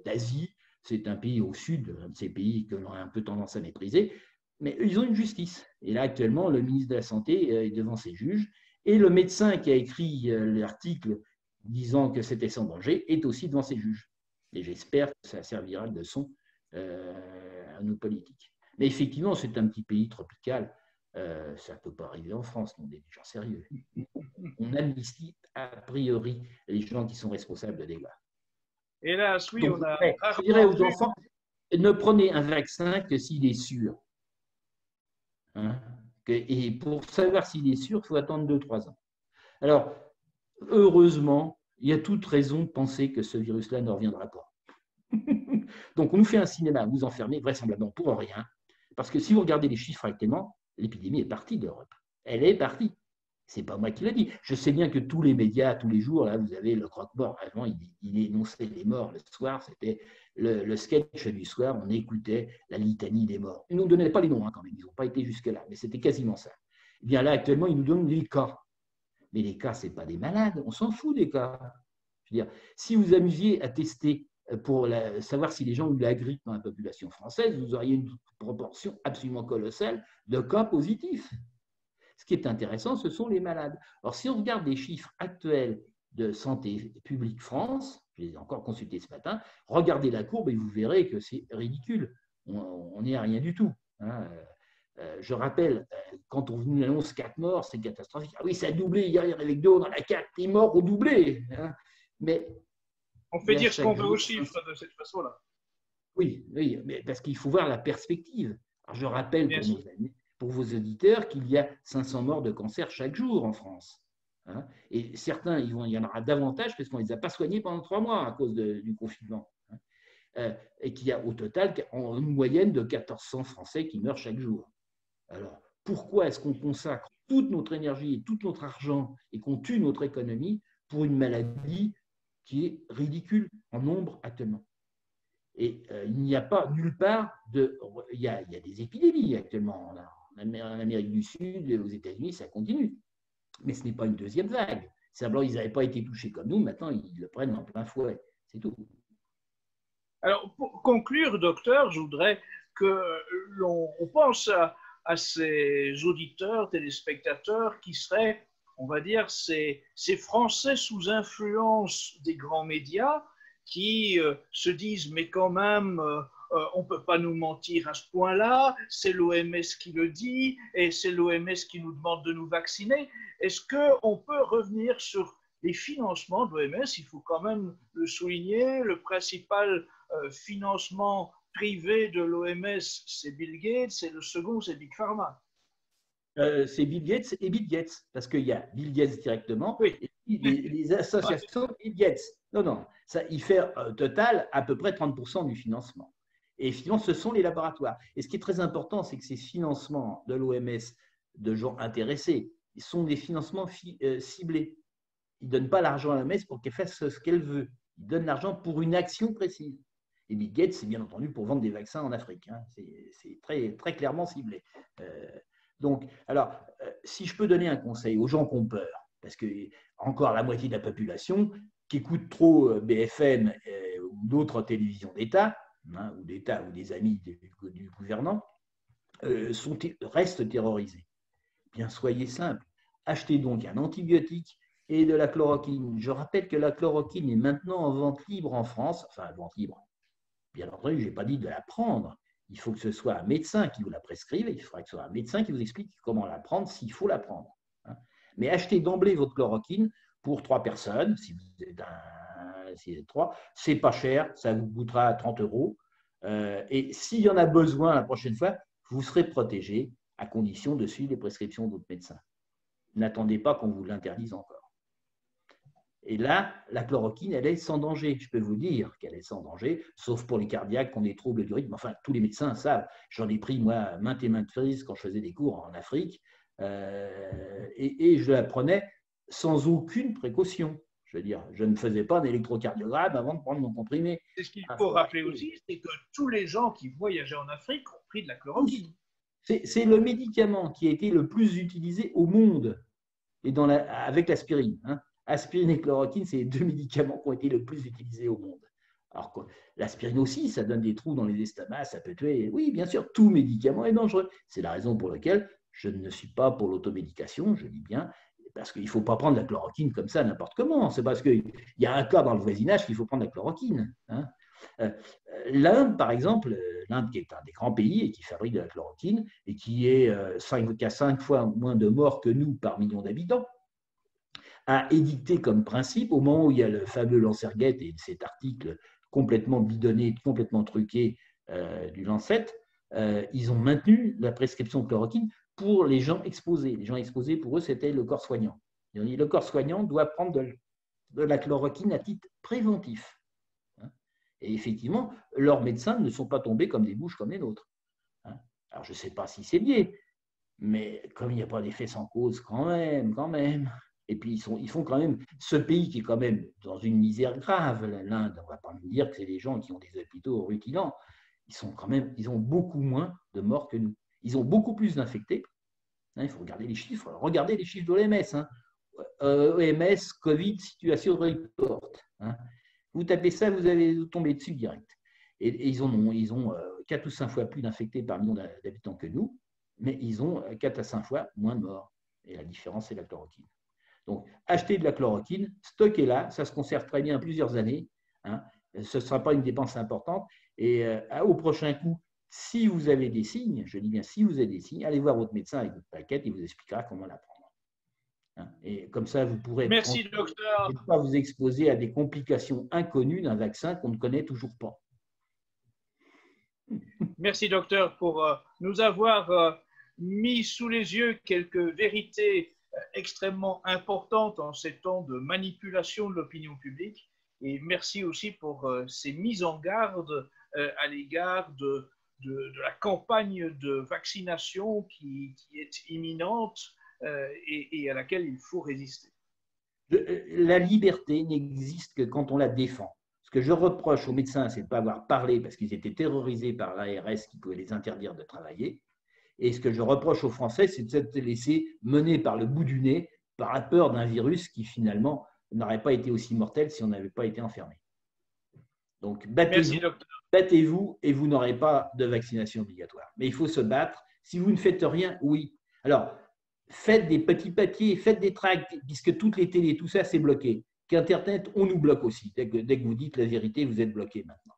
d'Asie, c'est un pays au sud, un de ces pays que l'on a un peu tendance à mépriser, mais ils ont une justice. Et là, actuellement, le ministre de la Santé est devant ses juges, et le médecin qui a écrit l'article disant que c'était sans danger est aussi devant ses juges. Et j'espère que ça servira de leçon à nos politiques. Mais effectivement, c'est un petit pays tropical. Ça ne peut pas arriver en France, on est des gens sérieux. On amnistie a priori les gens qui sont responsables de dégâts. Hélas, oui, Donc, on a je dirais aux enfants, ne prenez un vaccin que s'il est sûr. Hein, et pour savoir s'il est sûr, il faut attendre 2-3 ans. Alors, heureusement, il y a toute raison de penser que ce virus-là ne reviendra pas. Donc, on nous fait un cinéma, vous enfermez vraisemblablement pour rien, parce que si vous regardez les chiffres actuellement, l'épidémie est partie d'Europe. Elle est partie. Ce n'est pas moi qui l'ai dit. Je sais bien que tous les médias, tous les jours, là, vous avez le croque-mort. Avant, il énonçait les morts le soir. C'était le sketch du soir. On écoutait la litanie des morts. Ils ne nous donnaient pas les noms, hein, quand même. Ils n'ont pas été jusque-là. Mais c'était quasiment ça. Eh bien là, actuellement, ils nous donnent les cas. Mais les cas, ce n'est pas des malades. On s'en fout des cas. Je veux dire, si vous amusiez à tester pour savoir si les gens ont eu la grippe dans la population française, vous auriez une proportion absolument colossale de cas positifs. Ce qui est intéressant, ce sont les malades. Alors, si on regarde les chiffres actuels de Santé publique France, je les ai encore consultés ce matin, regardez la courbe et vous verrez que c'est ridicule. On n'est à rien du tout. Hein. Je rappelle, quand on nous annonce 4 morts, c'est catastrophique. Ah oui, ça a doublé, hier il y en avait 2, on en a 4, les morts ont doublé. Hein. Mais on fait dire ce qu'on veut aux chiffres de cette façon-là. Oui, oui, mais parce qu'il faut voir la perspective. Alors, je rappelle pour nos amis, pour vos auditeurs, qu'il y a 500 morts de cancer chaque jour en France. Hein, et certains, il y en aura davantage parce qu'on ne les a pas soignés pendant 3 mois à cause du confinement. Hein, et qu'il y a au total une moyenne de 1400 Français qui meurent chaque jour. Alors, pourquoi est-ce qu'on consacre toute notre énergie et tout notre argent et qu'on tue notre économie pour une maladie qui est ridicule en nombre actuellement? Et il n'y a pas nulle part de. Il y a des épidémies actuellement. En Amérique du Sud et aux États-Unis, ça continue. Mais ce n'est pas une deuxième vague. Simplement, ils n'avaient pas été touchés comme nous. Maintenant, ils le prennent en plein fouet. C'est tout. Alors, pour conclure, docteur, je voudrais que l'on pense à ces auditeurs, téléspectateurs qui seraient, on va dire, ces Français sous influence des grands médias qui se disent, mais quand même, on ne peut pas nous mentir à ce point-là, c'est l'OMS qui le dit, et c'est l'OMS qui nous demande de nous vacciner. Est-ce qu'on peut revenir sur les financements de l'OMS? Il faut quand même le souligner, le principal financement privé de l'OMS, c'est Bill Gates, et le second, c'est Big Pharma. C'est Bill Gates et Bill Gates, parce qu'il y a Bill Gates directement, oui, et les associations Bill Gates. Non, ça, il fait total à peu près 30% du financement. Et finalement, ce sont les laboratoires. Et ce qui est très important, c'est que ces financements de l'OMS, de gens intéressés, sont des financements ciblés. Ils ne donnent pas l'argent à l'OMS pour qu'elle fasse ce qu'elle veut. Ils donnent l'argent pour une action précise. Et Bill Gates, c'est bien entendu pour vendre des vaccins en Afrique. Hein. C'est très, très clairement ciblé. Donc, alors, si je peux donner un conseil aux gens qui ont peur, parce que encore la moitié de la population qui écoute trop BFM ou d'autres télévisions d'État, hein, ou d'État ou des amis du gouvernant, restent terrorisés. Bien, soyez simple. Achetez donc un antibiotique et de la chloroquine. Je rappelle que la chloroquine est maintenant en vente libre en France, enfin, vente libre. Bien entendu, je n'ai pas dit de la prendre. Il faut que ce soit un médecin qui vous la prescrive, et il faudra que ce soit un médecin qui vous explique comment la prendre, s'il faut la prendre. Mais achetez d'emblée votre chloroquine pour 3 personnes, si vous êtes 3, c'est pas cher, ça vous coûtera 30 €. Et s'il y en a besoin la prochaine fois, vous serez protégé à condition de suivre les prescriptions de votre médecin. N'attendez pas qu'on vous l'interdise encore. Et là, la chloroquine, elle est sans danger. Je peux vous dire qu'elle est sans danger, sauf pour les cardiaques qui ont des troubles du rythme. Enfin, tous les médecins savent. J'en ai pris, moi, maintes et maintes reprises quand je faisais des cours en Afrique. Et je la prenais sans aucune précaution. Je veux dire, je ne faisais pas d'électrocardiogramme avant de prendre mon comprimé. C'est ce qu'il faut rappeler aussi, c'est que tous les gens qui voyageaient en Afrique ont pris de la chloroquine. C'est le médicament qui a été le plus utilisé au monde, et avec l'aspirine. Hein. Aspirine et chloroquine, c'est les 2 médicaments qui ont été le plus utilisés au monde. Alors, l'aspirine aussi, ça donne des trous dans les estomacs, ça peut tuer. Oui, bien sûr, tout médicament est dangereux. C'est la raison pour laquelle je ne suis pas pour l'automédication, je dis bien, parce qu'il ne faut pas prendre la chloroquine comme ça n'importe comment. C'est parce qu'il y a un cas dans le voisinage qu'il faut prendre la chloroquine. Hein. L'Inde, par exemple, l'Inde qui est un des grands pays et qui fabrique de la chloroquine et qui a 5 fois moins de morts que nous par million d'habitants, a édicté comme principe, au moment où il y a le fameux Lancergate et cet article complètement bidonné, complètement truqué du Lancet, ils ont maintenu la prescription de chloroquine pour les gens exposés. Les gens exposés, pour eux, c'était le corps soignant. Ils ont dit, le corps soignant doit prendre de la chloroquine à titre préventif. Et effectivement, leurs médecins ne sont pas tombés comme des mouches comme les nôtres. Alors, je ne sais pas si c'est lié, mais comme il n'y a pas d'effet sans cause, quand même. Et puis, ils font quand même, ce pays qui est quand même dans une misère grave, l'Inde, on ne va pas me dire que c'est des gens qui ont des hôpitaux rutilants, ils ont beaucoup moins de morts que nous. Ils ont beaucoup plus d'infectés. Il faut regarder les chiffres. Regardez les chiffres de l'OMS. OMS, Covid, situation report. Vous tapez ça, vous allez tomber dessus direct. Et ils ont 4 ou 5 fois plus d'infectés par million d'habitants que nous, mais ils ont 4 à 5 fois moins de morts. Et la différence, c'est la chloroquine. Donc, achetez de la chloroquine, stockez-la, ça se conserve très bien plusieurs années. Ce ne sera pas une dépense importante. Et au prochain coup, si vous avez des signes, je dis bien si vous avez des signes, allez voir votre médecin avec votre plaquette, il vous expliquera comment la prendre. Et comme ça, vous pourrez Merci, docteur. ne pas vous exposer à des complications inconnues d'un vaccin qu'on ne connaît toujours pas. Merci, docteur, pour nous avoir mis sous les yeux quelques vérités extrêmement importantes en ces temps de manipulation de l'opinion publique. Et merci aussi pour ces mises en garde à l'égard de la campagne de vaccination qui est imminente et à laquelle il faut résister. La liberté n'existe que quand on la défend. Ce que je reproche aux médecins, c'est de ne pas avoir parlé parce qu'ils étaient terrorisés par l'ARS qui pouvait les interdire de travailler. Et ce que je reproche aux Français, c'est de s'être laissés mener par le bout du nez par la peur d'un virus qui finalement n'aurait pas été aussi mortel si on n'avait pas été enfermé. Donc battez-vous et vous n'aurez pas de vaccination obligatoire. Mais il faut se battre. Si vous ne faites rien, oui. Alors, faites des petits papiers, faites des tracts, puisque toutes les télés, tout ça, c'est bloqué. Qu'Internet, on nous bloque aussi. Dès que vous dites la vérité, vous êtes bloqué maintenant.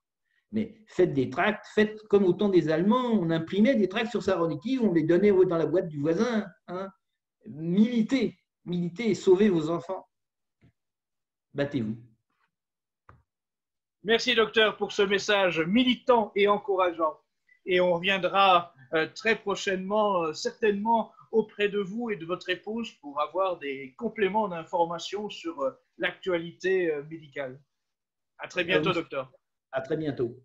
Mais faites des tracts, faites comme au temps des Allemands, on imprimait des tracts sur sa reliquie, on les donnait dans la boîte du voisin. Militez et sauvez vos enfants. Battez-vous. Merci, docteur, pour ce message militant et encourageant. Et on reviendra très prochainement, certainement, auprès de vous et de votre épouse pour avoir des compléments d'informations sur l'actualité médicale. À très bientôt, docteur. À très bientôt.